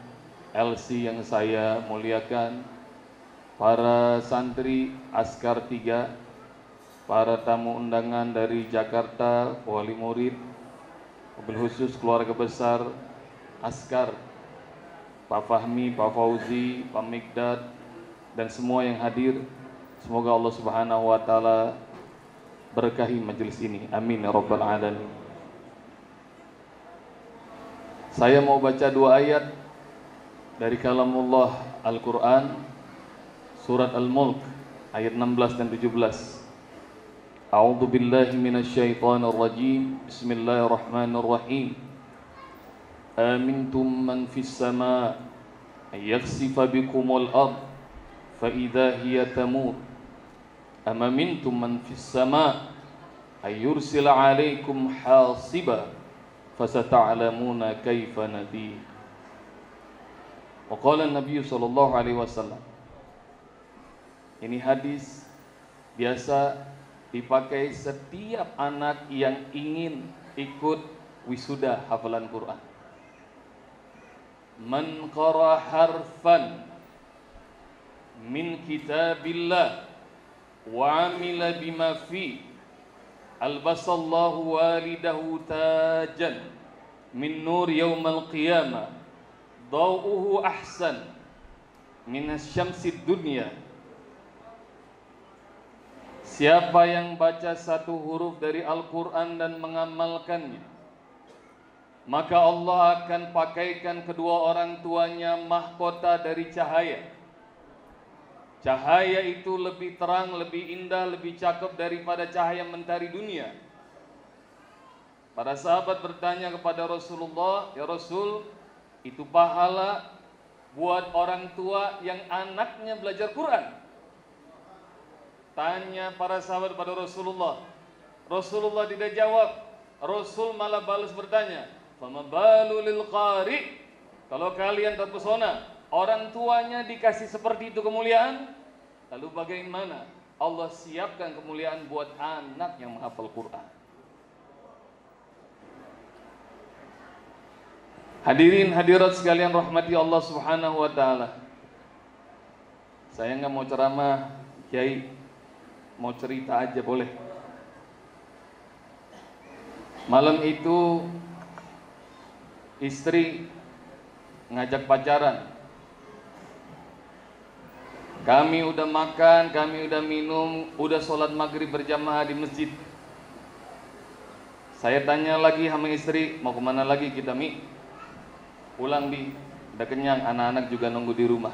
LC yang saya muliakan, para santri Askar 3, para tamu undangan dari Jakarta, wali murid, mobil khusus keluarga besar Askar, Pak Fahmi, Pak Fauzi, Pak Mikdad, dan semua yang hadir. Semoga Allah Subhanahu wa taala berkahi majelis ini. Amin ya rabbal alamin. Saya mau baca 2 ayat dari kalamullah Al-Qur'an, surat Al-Mulk ayat 16 dan 17. A'udzu billahi minasyaitonir rajim. Bismillahirrahmanirrahim. Amintum man fis sama' ay yakhsifa bikumul ard fa idza hiya tamur. Ama mintum man fis sama' ay yursila 'alaikum hasiba fasata'lamuna kaifa nadir. Wa qala an-nabiy sallallahu alaihi wasallam. Ini hadis biasa dipakai setiap anak yang ingin ikut wisuda hafalan Quran. Man qara harfan min kitabillah wa amila bima fi albasallahu walidahu tajan min nur yaumal qiyamah dawuhu ahsan min asyamsid dunya. Siapa yang baca satu huruf dari Al-Quran dan mengamalkannya, maka Allah akan pakaikan kedua orang tuanya mahkota dari cahaya. Cahaya itu lebih terang, lebih indah, lebih cakep daripada cahaya mentari dunia. Para sahabat bertanya kepada Rasulullah, "Ya Rasul, itu pahala buat orang tua yang anaknya belajar Quran?" Tanya para sahabat pada Rasulullah. Rasulullah tidak jawab. Rasul malah balas bertanya, "Fama balu lil qari?" Kalau kalian terpesona, orang tuanya dikasih seperti itu kemuliaan, lalu bagaimana Allah siapkan kemuliaan buat anak yang menghafal Quran? Hadirin hadirat sekalian rahmati Allah Subhanahu wa taala. Saya nggak mau ceramah, Kiai, mau cerita aja boleh. Malam itu istri ngajak pacaran. Kami udah makan, kami udah minum, udah sholat maghrib berjamaah di masjid. Saya tanya lagi sama istri, mau kemana lagi kita, Mi? Pulang, Bi, udah kenyang, anak-anak juga nunggu di rumah.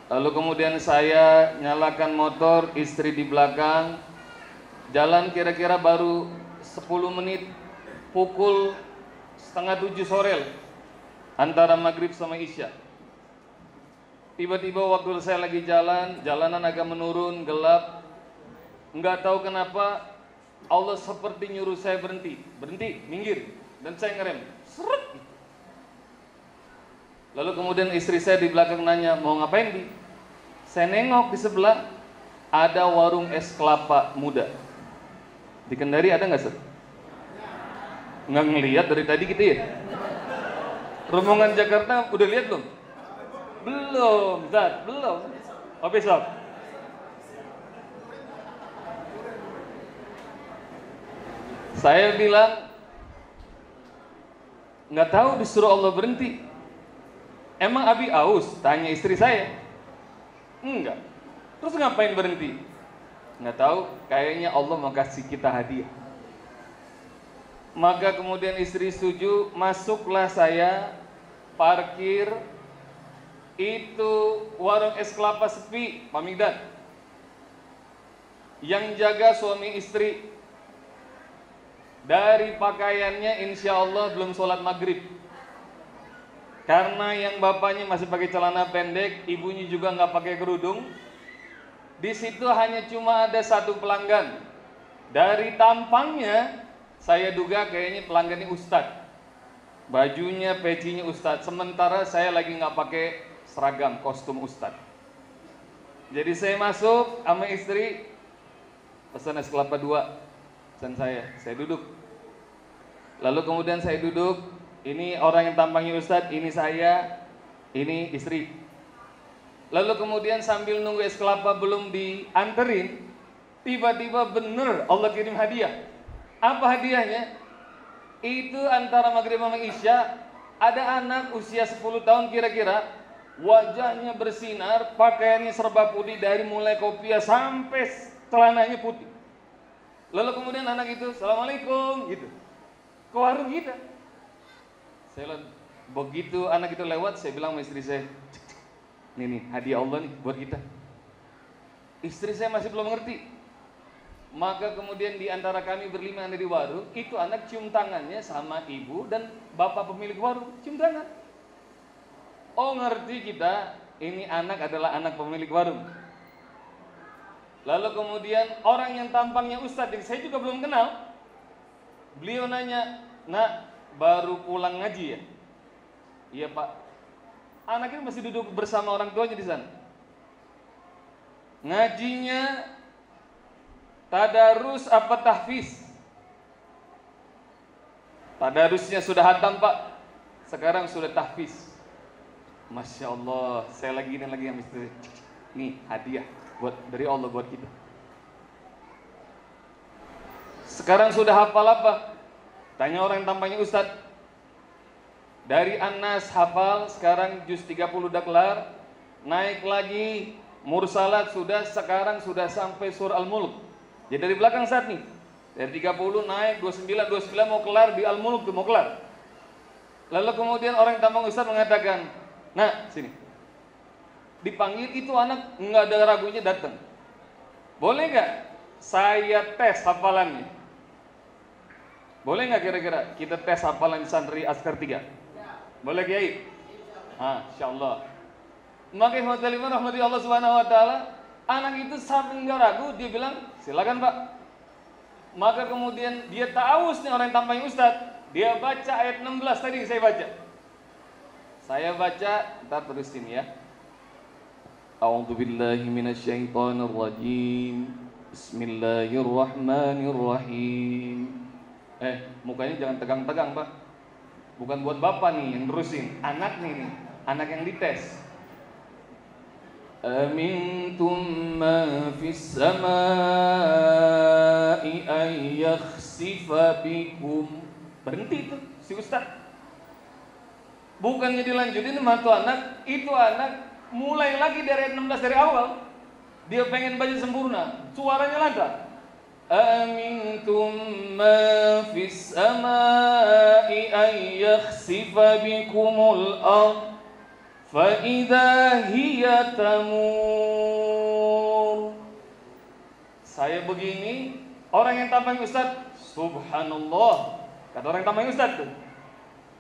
Lalu kemudian saya nyalakan motor, istri di belakang. Jalan kira-kira baru 10 menit, pukul 6:30 sore. antara maghrib sama isya. Tiba-tiba waktu saya lagi jalan, jalanan agak menurun, gelap. Nggak tahu kenapa Allah seperti nyuruh saya berhenti, minggir, dan saya ngerem. Seret. Lalu kemudian istri saya di belakang nanya, mau ngapain Bi? Saya nengok di sebelah, ada warung es kelapa muda. Di Kendari ada nggak, Sir? Nggak ngelihat dari tadi gitu ya? Rombongan Jakarta udah lihat belum? Belum, Zat, belum. Oh besok. Saya bilang, nggak tahu disuruh Allah berhenti. Emang Abi aus? Tanya istri saya. Enggak. Terus ngapain berhenti? Nggak tahu, kayaknya Allah mau kasih kita hadiah. Maka kemudian istri setuju, masuklah saya, parkir, itu warung es kelapa sepi, Pak Migdad. Yang jaga suami istri. Dari pakaiannya insya Allah belum sholat maghrib. Karena yang bapaknya masih pakai celana pendek, ibunya juga nggak pakai kerudung. Di situ hanya cuma ada satu pelanggan. Dari tampangnya, saya duga kayaknya pelanggannya ustadz. Bajunya, pecinya ustadz. Sementara saya lagi nggak pakai seragam, kostum ustadz. Jadi saya masuk sama istri, pesan es kelapa 2. Dan saya duduk. Lalu kemudian saya duduk, ini orang yang tampangnya ustadz, ini saya, ini istri. Lalu kemudian sambil nunggu es kelapa belum dianterin, tiba-tiba bener Allah kirim hadiah. Apa hadiahnya? Itu antara maghrib sama isya, ada anak usia 10 tahun kira-kira, wajahnya bersinar, pakaiannya serba putih dari mulai kopiah sampai celananya putih. Lalu kemudian anak itu, Assalamualaikum, gitu, ke warung kita. Saya lihat, begitu anak itu lewat, saya bilang sama istri saya, nih hadiah Allah nih buat kita. Istri saya masih belum ngerti. Maka kemudian di antara kami berlima yang ada di warung, itu anak cium tangannya sama ibu dan bapak pemilik warung, cium tangan. Oh ngerti kita, ini anak adalah anak pemilik warung. Lalu kemudian orang yang tampangnya ustadz yang saya juga belum kenal, beliau nanya, nak baru pulang ngaji ya? Iya pak. Anak ini masih duduk bersama orang tuanya di sana. Ngajinya tadarus apa tahfiz? Tadarusnya sudah hatam pak, sekarang sudah tahfiz. Masya Allah, saya lagi yang istri. Nih hadiah buat dari Allah buat kita. Sekarang sudah hafal apa? Tanya orang yang tampaknya ustadz. Dari An-Nas hafal, sekarang juz 30 udah kelar. Naik lagi Mursalat sudah, sekarang sudah sampai surah Al-Mulk. Jadi dari belakang saat nih, dari 30 naik 29 mau kelar di Al-Mulk tuh mau kelar. Lalu kemudian orang yang tampang ustadz mengatakan, nah sini. Dipanggil itu anak nggak ada ragunya datang. Boleh nggak saya tes hafalannya? Boleh nggak kira-kira kita tes hafalan santri Askar 3? Boleh Kiai? Insyaallah. Maka khotbah rahmati Allah Subhanahu wa taala, anak itu sampai nggak ragu, dia bilang, "Silakan, Pak." Maka kemudian dia ta'awuz nih orang yang tampaknya ustaz, dia baca ayat 16 tadi saya baca. Saya baca, entar terusin ya. A'udzu billahi minasyaitonir rajim. Bismillahirrahmanirrahim. Mukanya jangan tegang-tegang, Pak. Bukan buat Bapak nih yang terusin, anak nih, anak yang dites. Amintum ma fis samai ay yakhsifa bikum. Berhenti itu si ustaz. Bukannya dilanjutin sama tuh anak, itu anak mulai lagi dari ayat 16 dari awal. Dia pengen baca sempurna, suaranya lancar. Amintum ma fis samai ay yakhsifa bikumul ard fa idza hiya tamur. Saya begini, orang yang tampang ustaz, subhanallah. Kata orang yang tampang ustaz tuh,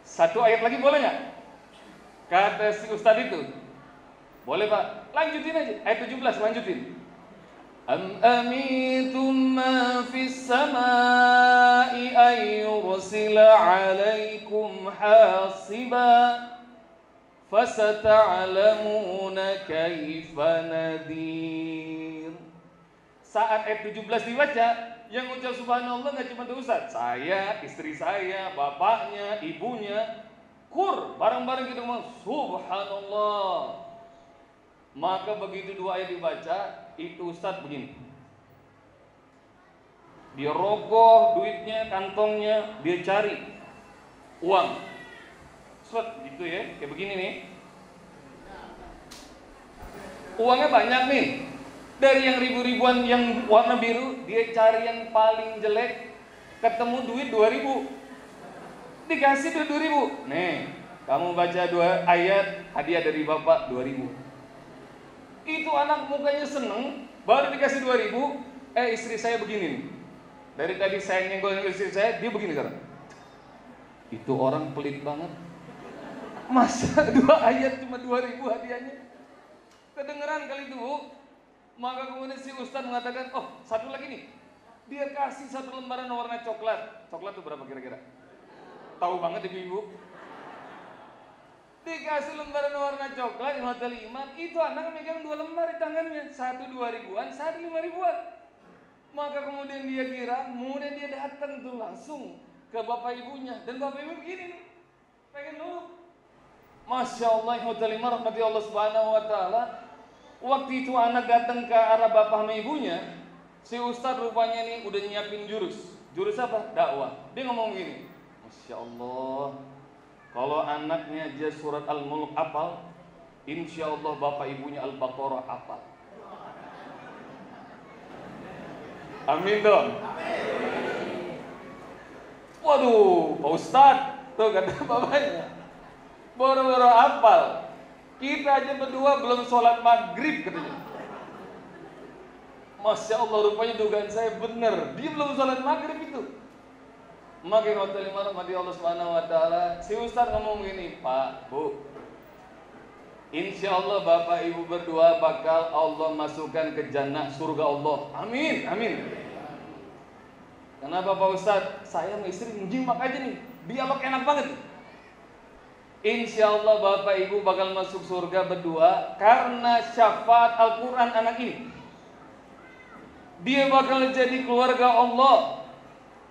satu ayat lagi boleh nggak? Kata si Ustadz itu, boleh Pak, lanjutin aja, ayat 17 lanjutin. Am amintum ma fis samai ay yursila alaikum hasiba fasata'lamuna kaifa nadir. Saat ayat 17 dibaca, yang ucap subhanallah nggak cuma Ustaz, saya, istri saya, bapaknya, ibunya, bareng-bareng kita ngomong subhanallah. Maka begitu dua ayat dibaca, itu Ustaz begini. Dia rogoh duitnya, kantongnya, dia cari uang. Ustaz gitu ya, kayak begini nih. Uangnya banyak nih. Dari yang ribu-ribuan yang warna biru, dia cari yang paling jelek, ketemu duit 2.000. Dikasih duit 2.000. Nih, kamu baca 2 ayat, hadiah dari bapak 2.000. Itu anak mukanya seneng, baru dikasih 2.000. Istri saya begini nih. Dari tadi saya nyenggol istri saya, dia begini sekarang. Itu orang pelit banget. Masa 2 ayat cuma 2.000 hadiahnya? Kedengeran kali itu, Bu. Maka kemudian si Ustadz mengatakan, oh satu lagi nih, dia kasih 1 lembaran warna coklat. Coklat itu berapa kira-kira? Tahu banget ibu-ibu. Dikasih lembaran warna coklat di hotel iman, itu anak megang 2 lembar di tangannya, 1 2.000-an, 1 5.000-an. Maka kemudian dia kira, kemudian dia datang tuh langsung ke bapak ibunya, dan bapak ibu begini nih, pengen dulu. Masya Allah, hotel iman rahmati Allah subhanahu wa ta'ala. Waktu itu anak datang ke arah bapak sama ibunya, si Ustadz rupanya nih udah nyiapin jurus. Jurus apa? Dakwah. Dia ngomong gini, Masya Allah, kalau anaknya aja surat Al-Mulk apal, insya Allah bapak ibunya Al-Baqarah apal. Amin dong. Waduh, Pak Ustadz, tuh kata bapaknya, boro-boro apal. Kita aja berdua belum sholat maghrib katanya. Masya Allah, rupanya dugaan saya benar. Dia belum sholat maghrib itu. Makin hotel imam rahmati Allah subhanahu wa ta'ala. Si Ustaz ngomong gini, Pak, Bu, insya Allah bapak ibu berdua bakal Allah masukkan ke jannah surga Allah. Amin, amin. Kenapa Pak Ustaz? Saya sama istri nyimak aja nih, dialog enak banget. Insya Allah bapak ibu bakal masuk surga berdua karena syafaat Al-Quran anak ini. Dia bakal jadi keluarga Allah,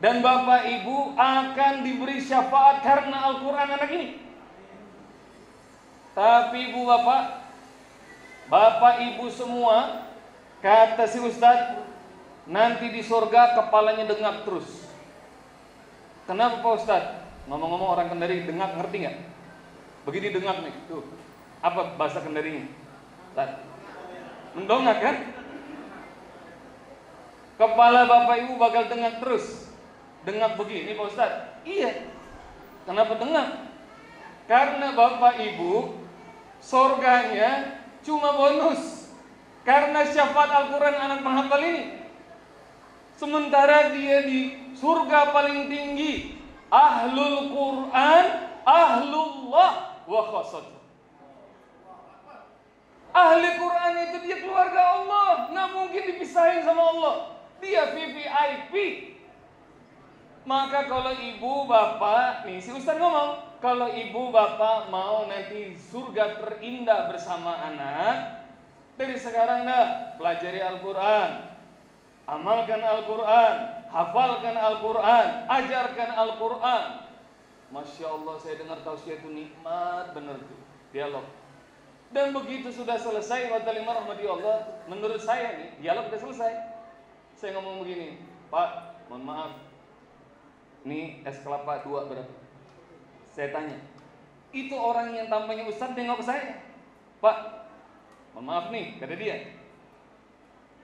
dan bapak ibu akan diberi syafaat karena Al-Quran anak ini. Tapi ibu bapak ibu semua, kata si Ustadz, nanti di surga kepalanya dengak terus. Kenapa Pak Ustadz? Ngomong-ngomong orang Kendari dengak, ngerti nggak? Begini dengak nih, tuh. Apa bahasa Kendarinya? Mendongak kan? Kepala bapak ibu bakal dengak terus. Dengak begini Pak Ustadz? Iya. Kenapa dengak? Karena bapak ibu surganya cuma bonus karena syafaat Al-Quran anak penghafal ini. Sementara dia di surga paling tinggi, ahlul Quran, ahlullah wa khasatuh. Ahli Quran itu dia keluarga Allah, nggak mungkin dipisahin sama Allah. Dia VVIP. Maka kalau ibu bapak, nih si Ustaz ngomong, kalau ibu bapak mau nanti surga terindah bersama anak, dari sekarang dah pelajari Al-Quran, amalkan Al-Quran, hafalkan Al-Quran, ajarkan Al-Quran. Masya Allah, saya dengar tausiah itu nikmat bener tuh dialog. Dan begitu sudah selesai wa ta'ala rahmati Allah, menurut saya nih dialog sudah selesai. Saya ngomong begini, Pak, mohon maaf, nih es kelapa 2 berapa? Saya tanya, itu orang yang tampaknya Ustaz nengok ke saya, Pak, mohon maaf nih, kata dia,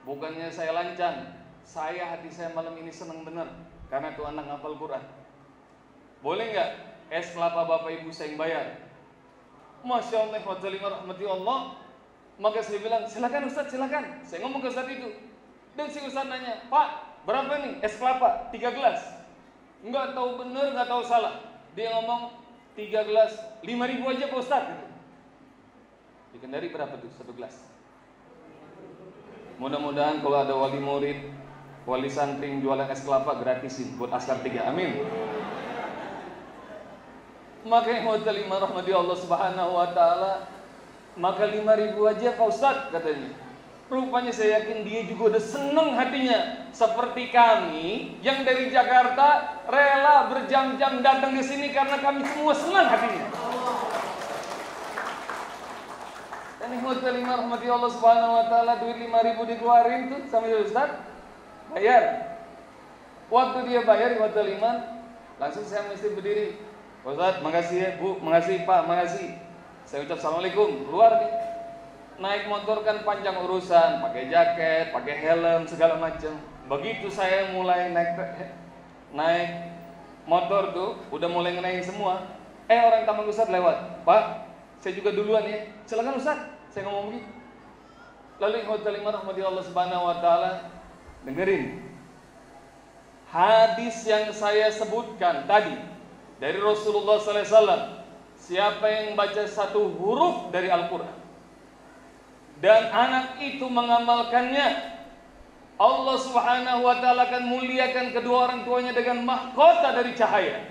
bukannya saya lancang, hati saya malam ini senang benar karena tuh anak ngapal Quran. Boleh nggak es kelapa bapak ibu saya yang bayar? Masya Allah, wa rahmati Allah. Maka saya bilang, silakan Ustaz, silakan. Saya ngomong ke Ustaz itu, dan si Ustaz nanya, Pak, berapa nih es kelapa? 3 gelas. Nggak tahu benar, nggak tahu salah. Dia ngomong 3 gelas 5.000 aja Pak Ustaz. Di Kendari berapa tuh satu gelas? Mudah-mudahan kalau ada wali murid, wali santri yang jualan es kelapa gratisin buat Askar 3. Amin. Maka yang terima rahmati Allah Subhanahu wa taala, maka 5.000 aja Pak Ustadz katanya. Rupanya saya yakin dia juga udah seneng hatinya seperti kami yang dari Jakarta rela berjam-jam datang ke sini karena kami semua senang hatinya. Dan yang terima rahmati Allah Subhanahu wa taala, duit 5.000 dikeluarin tuh sama Ustaz, bayar. Waktu dia bayar Ikhwatul Iman, langsung saya mesti berdiri. Ustaz, makasih ya Bu, makasih Pak, makasih. Saya ucap assalamualaikum, keluar nih. Naik motor kan panjang urusan, pakai jaket, pakai helm, segala macam. Begitu saya mulai naik motor tuh, udah mulai ngenain semua. Orang Taman Ustaz lewat, Pak, saya juga duluan ya. Silakan Ustaz, saya ngomong begitu. Lalu Ikhwatul Iman rahmati Allah Subhanahu wa taala, dengerin. Hadis yang saya sebutkan tadi dari Rasulullah sallallahu alaihi wasallam, siapa yang baca satu huruf dari Al-Qur'an dan anak itu mengamalkannya, Allah Subhanahu wa taala akan muliakan kedua orang tuanya dengan mahkota dari cahaya.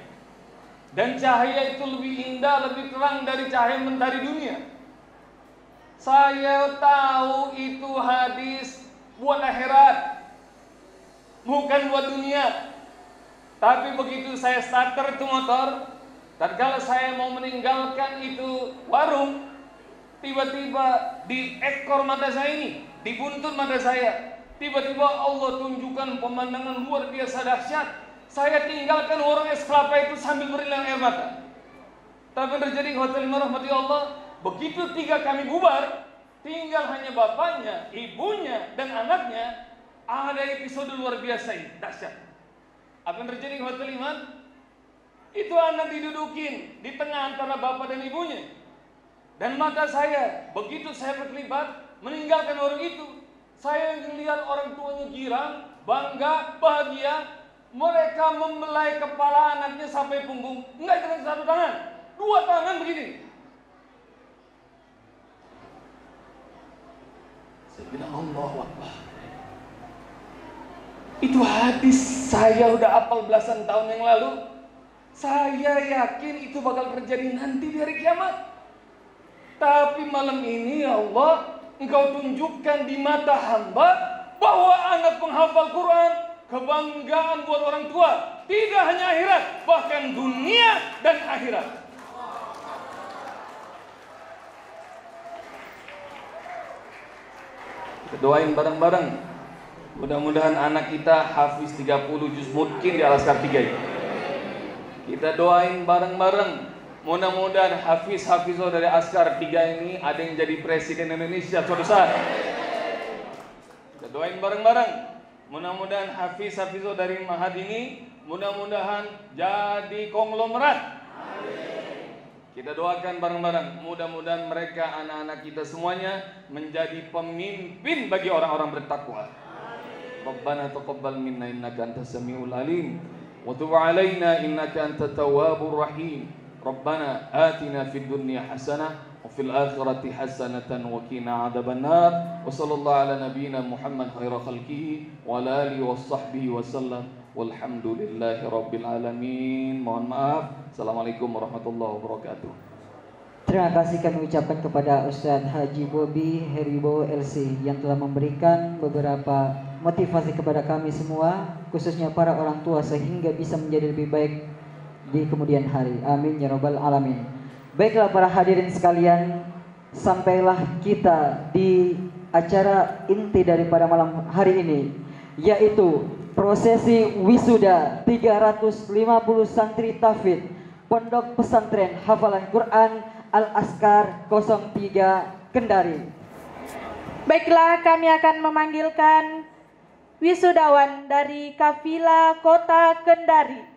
Dan cahaya itu lebih indah, lebih terang dari cahaya mentari dunia. Saya tahu itu hadis buat akhirat, bukan buat dunia. Tapi begitu saya starter itu motor, tatkala saya mau meninggalkan itu warung, tiba-tiba di ekor mata saya ini, di buntut mata saya, tiba-tiba Allah tunjukkan pemandangan luar biasa dahsyat. Saya tinggalkan warung es kelapa itu sambil berilang air mata. Tapi terjadi Ikhwatul Iman rahmati Allah, begitu 3 kami bubar, tinggal hanya bapaknya, ibunya, dan anaknya, ada episode luar biasa ini, dahsyat. Apa yang terjadi Ikhwatul Iman? Itu anak didudukin di tengah antara bapak dan ibunya. Dan mata saya, begitu saya berkelibat meninggalkan orang itu, saya melihat orang tuanya girang, bangga, bahagia. Mereka membelai kepala anaknya sampai punggung. Enggak dengan satu tangan, 2 tangan begini. Saya bilang Allahu Akbar. Itu hadis saya udah hafal belasan tahun yang lalu. Saya yakin itu bakal terjadi nanti di hari kiamat. Tapi malam ini ya Allah, Engkau tunjukkan di mata hamba bahwa anak penghafal Quran kebanggaan buat orang tua. Tidak hanya akhirat, bahkan dunia dan akhirat. Kita doain bareng-bareng. Mudah-mudahan anak kita hafiz 30 juz mungkin di Al-Askar 3 ini. Kita doain bareng-bareng. Mudah-mudahan hafiz-hafizah dari Askar 3 ini ada yang jadi presiden Indonesia suatu saat. Kita doain bareng-bareng. Mudah-mudahan hafiz-hafizah dari Mahad ini mudah-mudahan jadi konglomerat. Kita doakan bareng-bareng. Mudah-mudahan mereka anak-anak kita semuanya menjadi pemimpin bagi orang-orang bertakwa. Rabbana taqabbal minna innaka antas samiul alim wa tub alaina innaka antat tawwabur rahim. Rabbana atina fid dunya hasanah wa fil akhirati hasanatan wa qina adzabannar. Wa sallallahu ala nabiyyina Muhammad khairal khalqihi wa ala alihi washabbihi wasallam. Walhamdulillahi rabbil alamin. Mohon maaf. Assalamualaikum warahmatullahi wabarakatuh. Terima kasih kami ucapkan kepada Ustadz Haji Bobi Heribo LC yang telah memberikan beberapa motivasi kepada kami semua, khususnya para orang tua, sehingga bisa menjadi lebih baik di kemudian hari. Amin ya rabbal alamin. Baiklah para hadirin sekalian, sampailah kita di acara inti daripada malam hari ini, yaitu prosesi wisuda 350 santri tahfidz Pondok Pesantren Hafalan Quran Al-Askar 03 Kendari. Baiklah, kami akan memanggilkan wisudawan dari Kafilah Kota Kendari,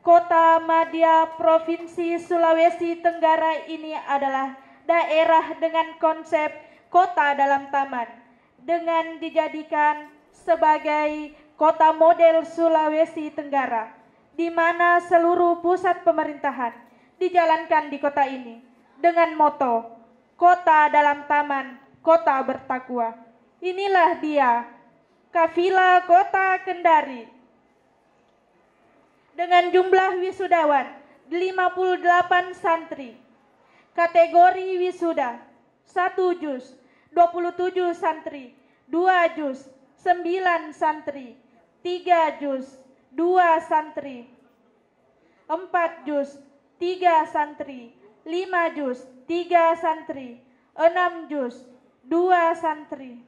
Kota Madya, Provinsi Sulawesi Tenggara. Ini adalah daerah dengan konsep kota dalam taman, dengan dijadikan sebagai kota model Sulawesi Tenggara, di mana seluruh pusat pemerintahan dijalankan di kota ini dengan moto kota dalam taman, kota bertakwa. Inilah dia, kafilah kota Kendari. Dengan jumlah wisudawan 58 santri. Kategori wisuda 1 juz 27 santri, 2 juz 9 santri, 3 juz 2 santri, 4 juz 3 santri, 5 juz 3 santri, 6 juz 2 santri,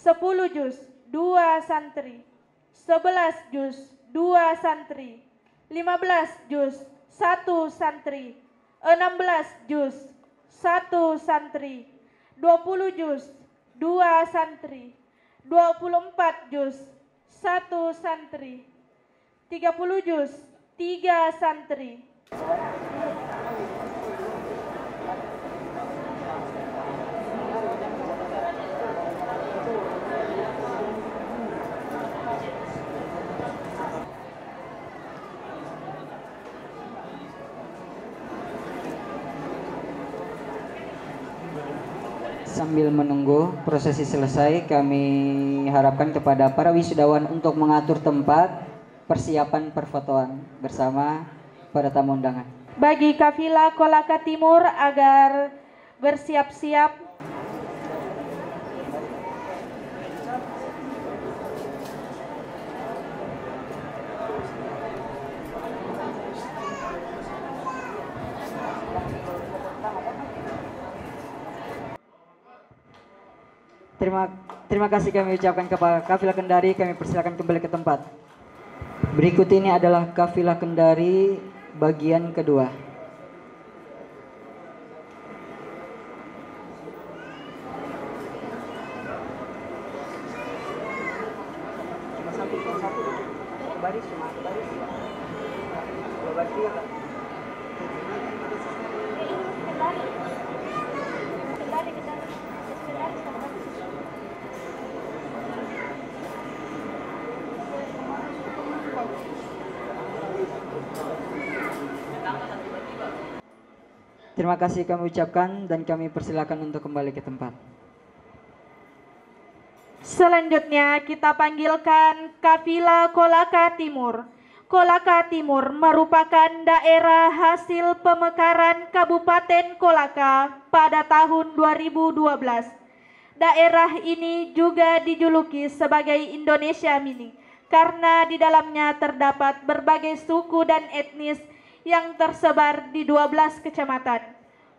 10 juz 2 santri, 11 juz 2 santri, 15 juz 1 santri, 16 juz 1 santri, 20 juz 2 santri, 24 juz 1 santri, 30 juz 3 santri. Sambil menunggu prosesi selesai, kami harapkan kepada para wisudawan untuk mengatur tempat persiapan perfotoan bersama para tamu undangan. Bagi kafilah Kolaka Timur agar bersiap-siap. Terima kasih kami ucapkan kepada kafilah Kendari. Kami persilakan kembali ke tempat. Berikut ini adalah kafilah Kendari bagian kedua. Terima kasih kami ucapkan dan kami persilakan untuk kembali ke tempat. Selanjutnya kita panggilkan kafilah Kolaka Timur. Kolaka Timur merupakan daerah hasil pemekaran Kabupaten Kolaka pada tahun 2012. Daerah ini juga dijuluki sebagai Indonesia Mini karena di dalamnya terdapat berbagai suku dan etnis yang tersebar di 12 kecamatan,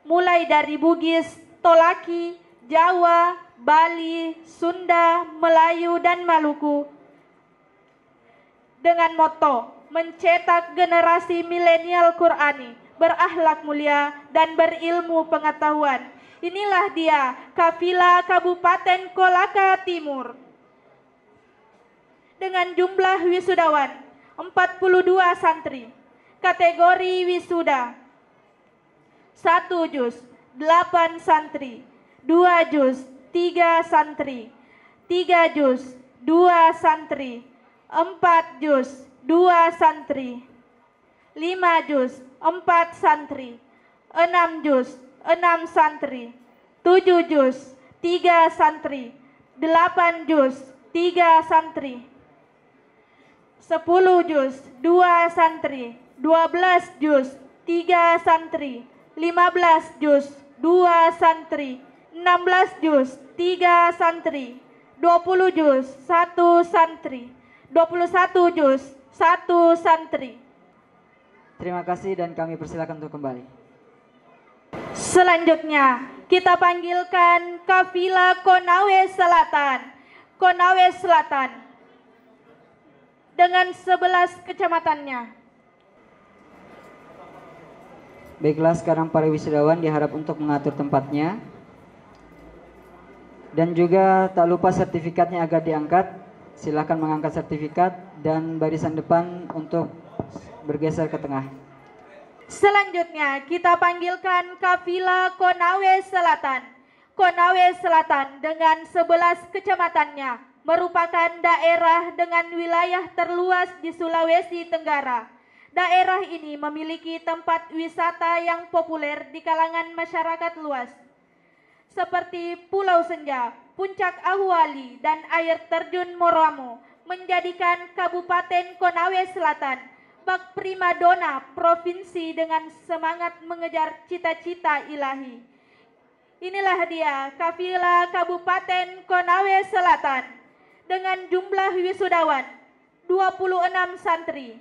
mulai dari Bugis, Tolaki, Jawa, Bali, Sunda, Melayu, dan Maluku. Dengan moto mencetak generasi milenial Qurani, berakhlak mulia, dan berilmu pengetahuan. Inilah dia kafilah Kabupaten Kolaka Timur. Dengan jumlah wisudawan 42 santri. Kategori wisuda 1 juz 8 santri, 2 juz 3 santri, 3 juz 2 santri, 4 juz 2 santri, 5 juz 4 santri, 6 juz 6 santri, 7 juz 3 santri, 8 juz 3 santri, 10 juz 2 santri, 12 juz 3 santri, 15 juz 2 santri, 16 juz 3 santri, 20 juz 1 santri, 21 juz 1 santri. Terima kasih dan kami persilakan untuk kembali. Selanjutnya kita panggilkan kafilah Konawe Selatan. Konawe Selatan dengan 11 kecamatannya. Baiklah, sekarang para wisudawan diharap untuk mengatur tempatnya. Dan juga tak lupa sertifikatnya agar diangkat. Silakan mengangkat sertifikat dan barisan depan untuk bergeser ke tengah. Selanjutnya kita panggilkan kafilah Konawe Selatan. Konawe Selatan dengan 11 kecamatannya merupakan daerah dengan wilayah terluas di Sulawesi Tenggara. Daerah ini memiliki tempat wisata yang populer di kalangan masyarakat luas. seperti Pulau Senja, Puncak Ahwali, dan air terjun Moramo menjadikan Kabupaten Konawe Selatan bak primadona provinsi dengan semangat mengejar cita-cita ilahi. Inilah dia kafilah Kabupaten Konawe Selatan dengan jumlah wisudawan 26 santri.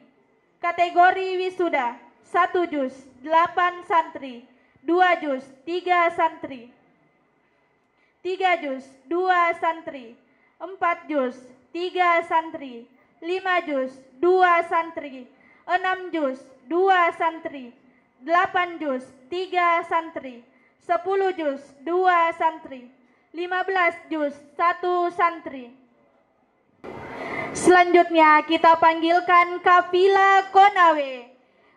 Kategori wisuda 1 juz 8 santri, 2 juz 3 santri, 3 juz 2 santri, 4 juz 3 santri, 5 juz 2 santri, 6 juz 2 santri, 8 juz 3 santri, 10 juz 2 santri, 15 juz 1 santri. Selanjutnya kita panggilkan kafilah Konawe.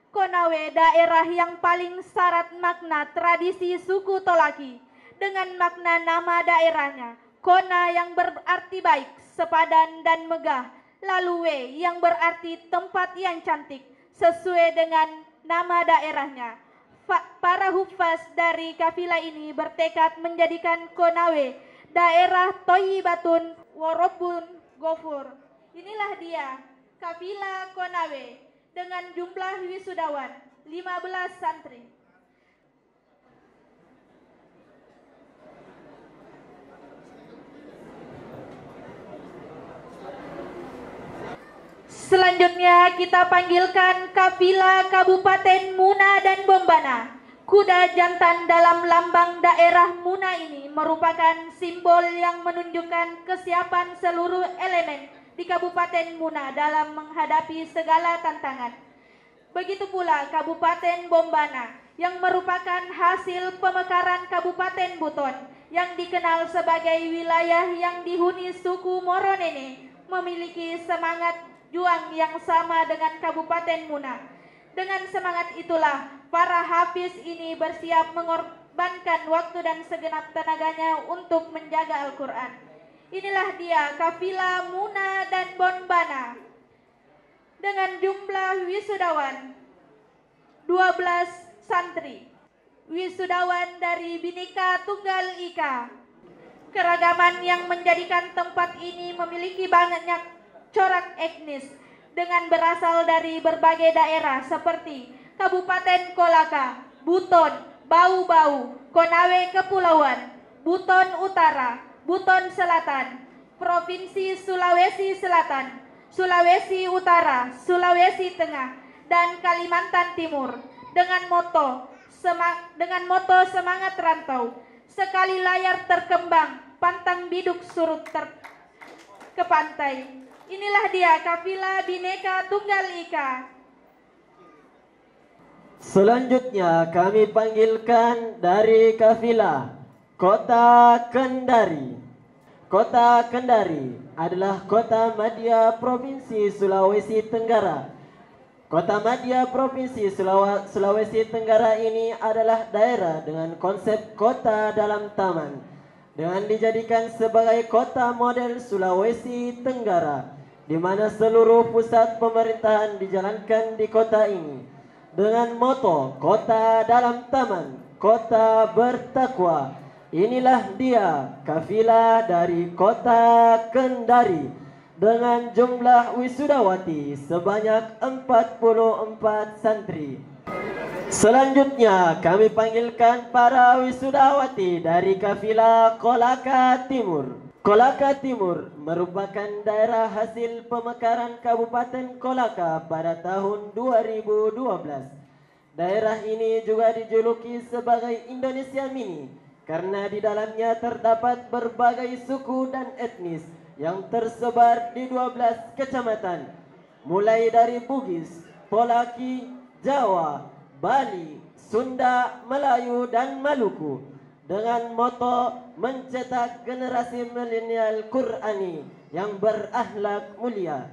Konawe daerah yang paling syarat makna tradisi suku Tolaki dengan makna nama daerahnya. Kona yang berarti baik, sepadan dan megah. Lalu We yang berarti tempat yang cantik sesuai dengan nama daerahnya. Para hufaz dari kafilah ini bertekad menjadikan Konawe daerah Thayyibatun wa Rabbun Ghafur. Inilah dia kafilah Konawe dengan jumlah wisudawan 15 santri. Selanjutnya kita panggilkan kafilah Kabupaten Muna dan Bombana. Kuda jantan dalam lambang daerah Muna ini merupakan simbol yang menunjukkan kesiapan seluruh elemen di Kabupaten Muna dalam menghadapi segala tantangan. Begitu pula Kabupaten Bombana yang merupakan hasil pemekaran Kabupaten Buton yang dikenal sebagai wilayah yang dihuni suku Moronene, memiliki semangat juang yang sama dengan Kabupaten Muna. Dengan semangat itulah para hafiz ini bersiap mengorbankan waktu dan segenap tenaganya untuk menjaga Al-Quran. Inilah dia kafilah Muna dan Bombana dengan jumlah wisudawan 12 santri. Wisudawan dari Bhinneka Tunggal Ika. Keragaman yang menjadikan tempat ini memiliki banyak corak etnis dengan berasal dari berbagai daerah seperti Kabupaten Kolaka, Buton, Bau-Bau, Konawe Kepulauan, Buton Utara, Buton Selatan, Provinsi Sulawesi Selatan, Sulawesi Utara, Sulawesi Tengah, dan Kalimantan Timur dengan moto semangat rantau, sekali layar terkembang, pantang biduk surut ke pantai. Inilah dia kafilah Bhinneka Tunggal Ika. Selanjutnya kami panggilkan dari kafilah Kota Kendari. Kota Kendari adalah kota madya Provinsi Sulawesi Tenggara. Kota madya Provinsi Sulawesi Tenggara ini adalah daerah dengan konsep kota dalam taman, dengan dijadikan sebagai kota model Sulawesi Tenggara, di mana seluruh pusat pemerintahan dijalankan di kota ini dengan moto kota dalam taman, kota bertakwa. Inilah dia kafilah dari Kota Kendari dengan jumlah wisudawati sebanyak 44 santri. Selanjutnya kami panggilkan para wisudawati dari kafilah Kolaka Timur. Kolaka Timur merupakan daerah hasil pemekaran Kabupaten Kolaka pada tahun 2012. Daerah ini juga dijuluki sebagai Indonesia Mini karena di dalamnya terdapat berbagai suku dan etnis yang tersebar di 12 kecamatan, mulai dari Bugis, Polaki, Jawa, Bali, Sunda, Melayu, dan Maluku, dengan moto mencetak generasi milenial Qurani yang berakhlak mulia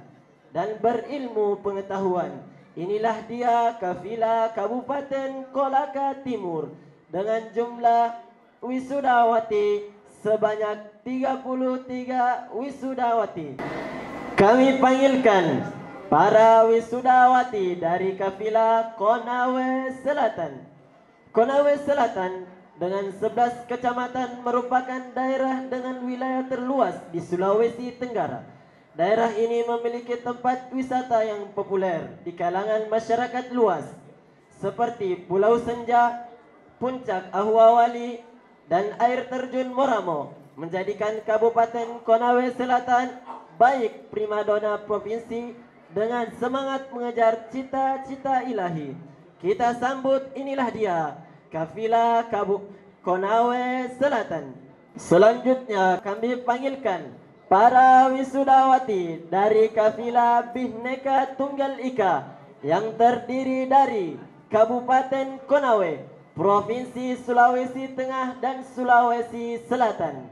dan berilmu pengetahuan. Inilah dia kafilah Kabupaten Kolaka Timur dengan jumlah wisudawati sebanyak 33 wisudawati. Kami panggilkan para wisudawati dari kafilah Konawe Selatan. Konawe Selatan dengan 11 kecamatan merupakan daerah dengan wilayah terluas di Sulawesi Tenggara. Daerah ini memiliki tempat wisata yang populer di kalangan masyarakat luas seperti Pulau Senja, Puncak Ahwawali, dan air terjun Moramo, menjadikan Kabupaten Konawe Selatan baik primadona provinsi dengan semangat mengejar cita-cita ilahi. Kita sambut, inilah dia kafilah Konawe Selatan. Selanjutnya kami panggilkan para wisudawati dari kafilah Bhinneka Tunggal Ika yang terdiri dari Kabupaten Konawe, Provinsi Sulawesi Tengah dan Sulawesi Selatan.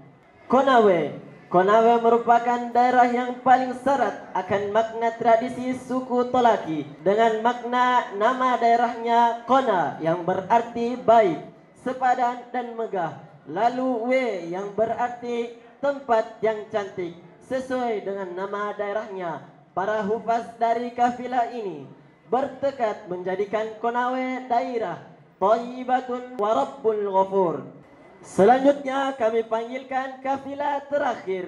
Konawe merupakan daerah yang paling syarat akan makna tradisi suku Tolaki dengan makna nama daerahnya Kona yang berarti baik, sepadan dan megah. Lalu W yang berarti tempat yang cantik sesuai dengan nama daerahnya. Para hufaz dari kafilah ini bertekad menjadikan Konawe daerah thayyibatun wa rabbul ghafur. Selanjutnya kami panggilkan kafilah terakhir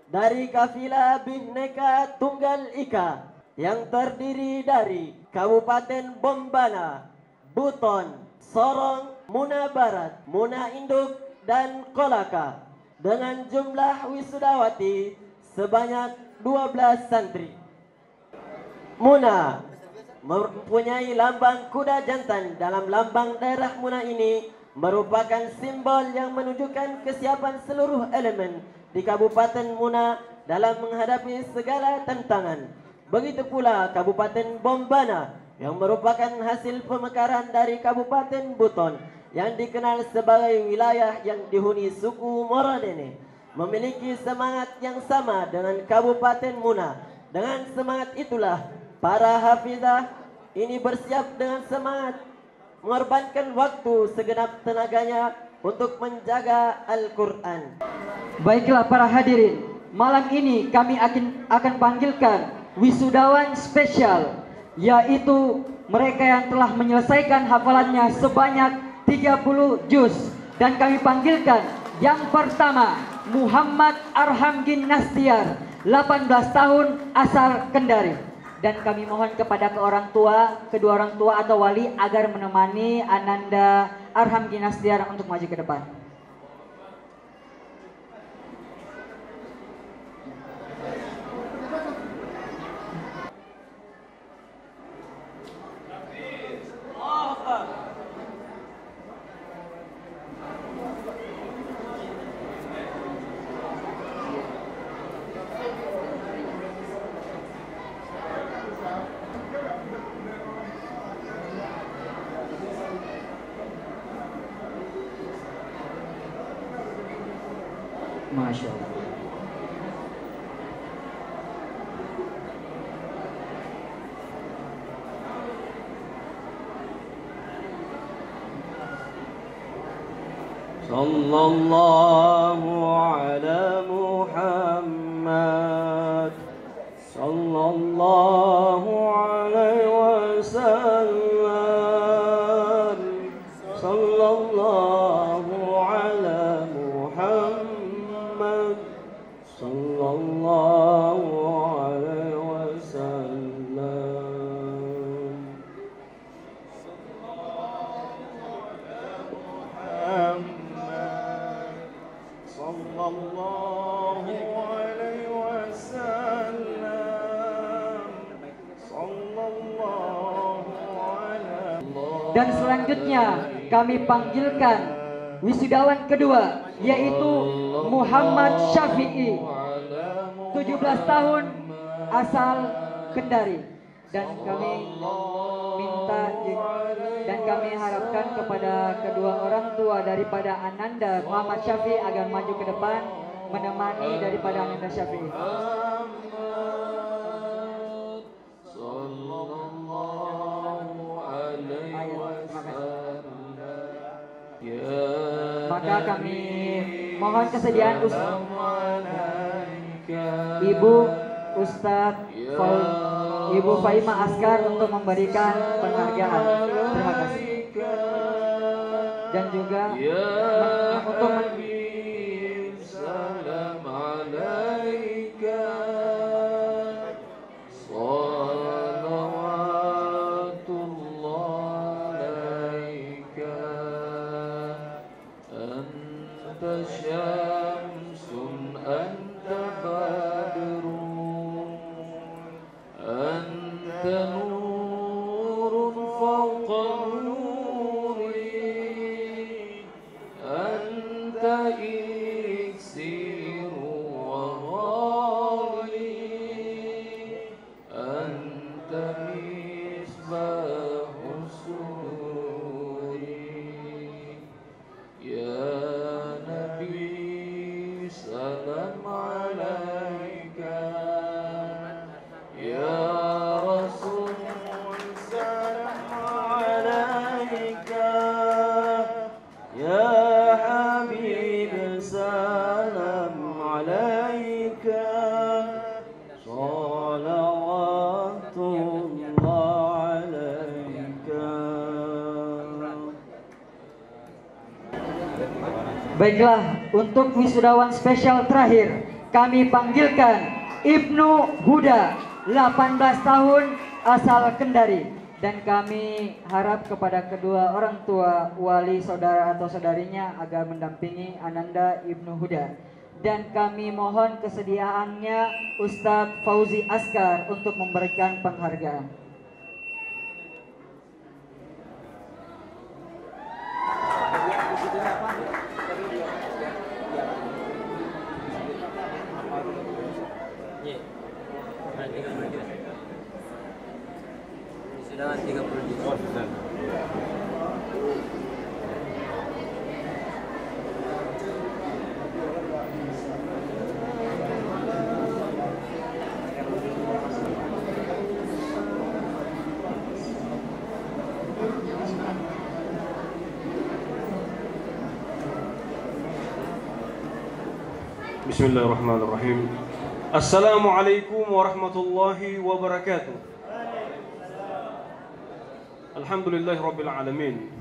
dari kafilah Bhinneka Tunggal Ika yang terdiri dari Kabupaten Bombana, Buton, Sorong, Muna Barat, Muna Induk, dan Kolaka dengan jumlah wisudawati sebanyak 12 santri. Muna mempunyai lambang kuda jantan. Dalam lambang daerah Muna ini merupakan simbol yang menunjukkan kesiapan seluruh elemen di Kabupaten Muna dalam menghadapi segala tantangan. Begitu pula Kabupaten Bombana yang merupakan hasil pemekaran dari Kabupaten Buton yang dikenal sebagai wilayah yang dihuni suku Morodene, memiliki semangat yang sama dengan Kabupaten Muna. Dengan semangat itulah para hafizah ini bersiap dengan semangat mengorbankan waktu segenap tenaganya untuk menjaga Al-Quran. Baiklah para hadirin, malam ini kami akan panggilkan wisudawan spesial, yaitu mereka yang telah menyelesaikan hafalannya sebanyak 30 juz. Dan kami panggilkan yang pertama, Muhammad Arham Ginastiar, 18 tahun, asal Kendari. Dan kami mohon kepada kedua orang tua atau wali agar menemani Ananda Arham Ginastiar untuk maju ke depan. Masya Allah. Sallallahu ala Muhammad, sallallahu alaihi wasallam, sallallahu ala Muhammad, sallallahu alaihi wasallam. Sallallahu alaihi wasallam, sallallahu alaihi. Dan selanjutnya kami panggilkan wisudawan kedua, yaitu Muhammad Syafi'i, 17 tahun, asal Kendari. Dan kami minta dan kami harapkan kepada kedua orang tua daripada Ananda Muhammad Syafi'i agar maju ke depan menemani daripada Ananda Syafi'i. Maka kami mohon kesediaan Ibu Ustadz Ibu Faimah Askar untuk memberikan penghargaan. Terima kasih. dan juga Ya untuk Habib salam alaika salawatullah alaika anta syamsun anta badrun anta nurun fawqa nuri anta iksiru wa ghali anta misbahu suri ya nabi salam alaika ya rasul salam alaika ya habib salam alaika salawatullah alaika. Baiklah, untuk wisudawan spesial terakhir kami panggilkan Ibnu Huda, 18 tahun, asal Kendari. Dan kami harap kepada kedua orang tua wali saudara atau saudarinya agar mendampingi Ananda Ibnu Huda. Dan kami mohon kesediaannya Ustadz Fauzi Askar untuk memberikan penghargaan. Sudah 30 juta. Bismillahirrahmanirrahim. Assalamualaikum warahmatullahi wabarakatuh. Alhamdulillahi rabbil alamin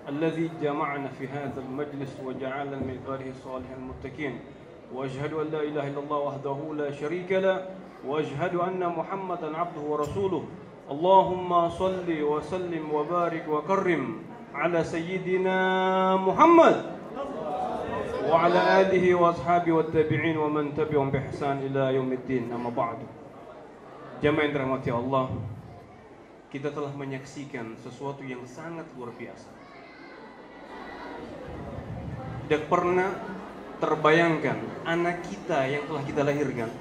alladhi jama'ana fi hadzal majlis wa ja'alana min ibadihi salihil muttaqin wa ashhadu an la ilaha illallah wahdahu la syarika lah wa ashhadu anna Muhammadan abduhu wa rasuluh. Allahumma salli wa sallim wa barik wa karrim ala sayyidina Muhammad wa ala alihi wa ashabihi wa tabi'in wa man tabi'um bi ihsan ila yaumiddin. Amma ba'du. Jamaah yang dirahmati Allah, kita telah menyaksikan sesuatu yang sangat luar biasa. Tidak pernah terbayangkan anak kita yang telah kita lahirkan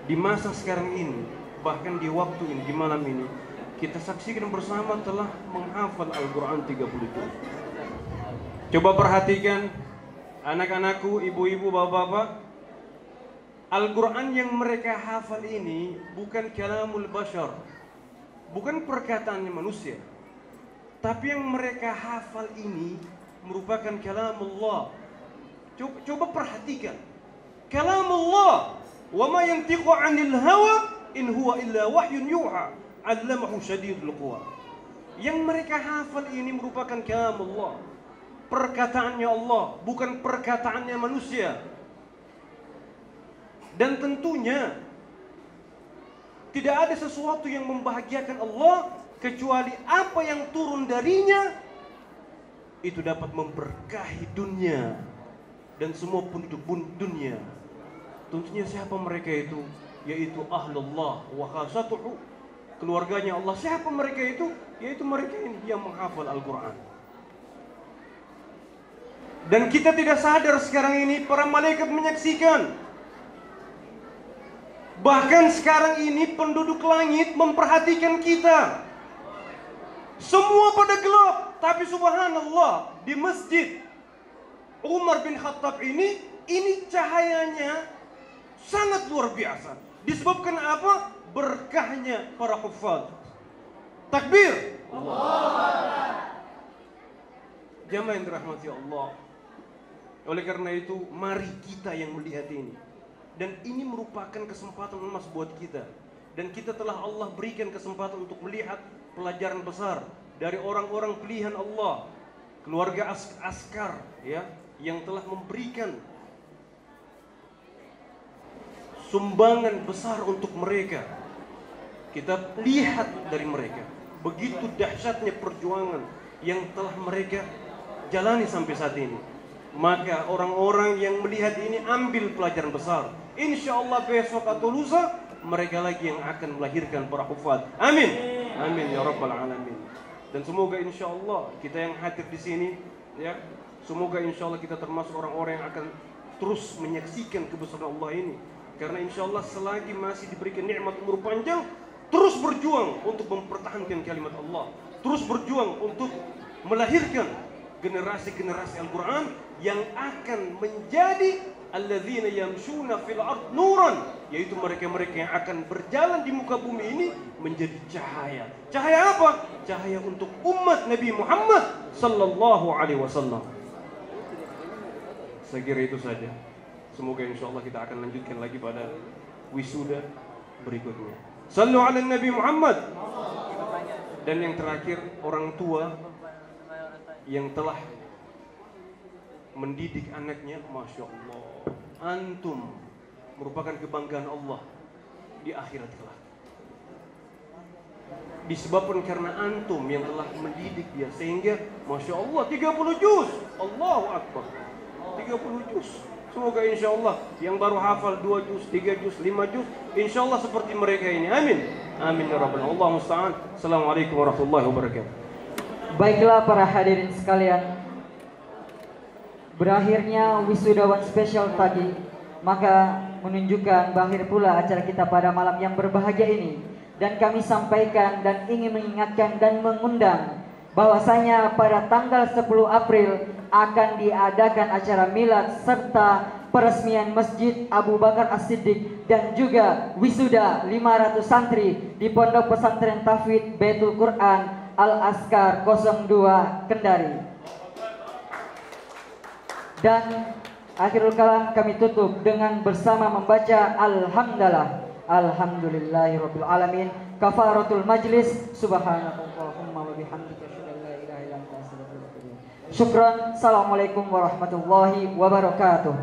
di masa sekarang ini, bahkan di waktu ini, di malam ini, kita saksikan bersama telah menghafal Al-Quran 30 juz. Coba perhatikan anak-anakku, ibu-ibu, bapak-bapak, Al-Quran yang mereka hafal ini bukan kalamul bashar, bukan perkataannya manusia, tapi yang mereka hafal ini merupakan kalamullah. Coba perhatikan, kalamullah. Wa ma yantiqu 'anil hawa in huwa illa wahyun yuha 'allamahu syadidul quwa. Yang mereka hafal ini merupakan kalamullah, perkataannya Allah, bukan perkataannya manusia. Dan tentunya tidak ada sesuatu yang membahagiakan Allah kecuali apa yang turun darinya itu dapat memberkahi dunia dan semua penduduk dunia. Tentunya siapa mereka itu? Yaitu ahlullah wa khasatuhu, keluarganya Allah. Siapa mereka itu? Yaitu mereka ini yang menghafal Al-Quran. Dan kita tidak sadar sekarang ini para malaikat menyaksikan. Bahkan sekarang ini penduduk langit memperhatikan kita. Semua pada gelap, tapi subhanallah di masjid Umar bin Khattab ini cahayanya sangat luar biasa. Disebabkan apa? Berkahnya para hufaz. Takbir. Jamaah yang dirahmati Allah. Oleh karena itu, mari kita yang melihat ini. Dan ini merupakan kesempatan emas buat kita. Dan kita telah Allah berikan kesempatan untuk melihat pelajaran besar dari orang-orang pilihan Allah. keluarga askar ya yang telah memberikan sumbangan besar untuk mereka. Kita lihat dari mereka begitu dahsyatnya perjuangan yang telah mereka jalani sampai saat ini. Maka orang-orang yang melihat ini ambil pelajaran besar. Insya Allah besok atau lusa mereka lagi yang akan melahirkan para hufad. Amin. Amin ya rabbal alamin. Dan semoga insya Allah kita yang hadir di sini ya, semoga insya Allah kita termasuk orang-orang yang akan terus menyaksikan kebesaran Allah ini. Karena insya Allah selagi masih diberikan nikmat umur panjang, terus berjuang untuk mempertahankan kalimat Allah, terus berjuang untuk melahirkan generasi-generasi Al-Quran yang akan menjadi alladzina yamshuna fil ard nuran, yaitu mereka-mereka yang akan berjalan di muka bumi ini menjadi cahaya. Cahaya apa? Cahaya untuk umat Nabi Muhammad sallallahu alaihi wasallam. Saya kira itu saja. Semoga insya Allah kita akan lanjutkan lagi pada wisuda berikutnya. Sallu ala Nabi Muhammad. Dan yang terakhir, orang tua yang telah mendidik anaknya, Masya Allah, antum merupakan kebanggaan Allah di akhirat kelak. Disebabkan karena antum yang telah mendidik dia, sehingga Masya Allah 30 juz, Allahu Akbar, 30 juz. Semoga insya Allah yang baru hafal 2 juz, 3 juz, 5 juz, insya Allah seperti mereka ini. Amin. Amin ya Rabbal Alamin. Allah musta'an. Assalamualaikum warahmatullahi wabarakatuh. Baiklah para hadirin sekalian, berakhirnya wisudawan spesial tadi, maka menunjukkan berakhir pula acara kita pada malam yang berbahagia ini. Dan kami sampaikan dan ingin mengingatkan dan mengundang bahwasanya pada tanggal 10 April akan diadakan acara milad serta peresmian Masjid Abu Bakar As-Siddiq dan juga wisuda 500 santri di Pondok Pesantren Tahfidz Baitul Quran Al-Askar 02 Kendari. Dan akhirul kalam kami tutup dengan bersama membaca Alhamdulillah. Alhamdulillahirabbil alamin. Kafaratul majlis. Subhanakallahumma wa bihamdika asyhadu an la ilaha illa anta astaghfiruka wa atubu ilaik. Syukran. Assalamualaikum warahmatullahi wabarakatuh.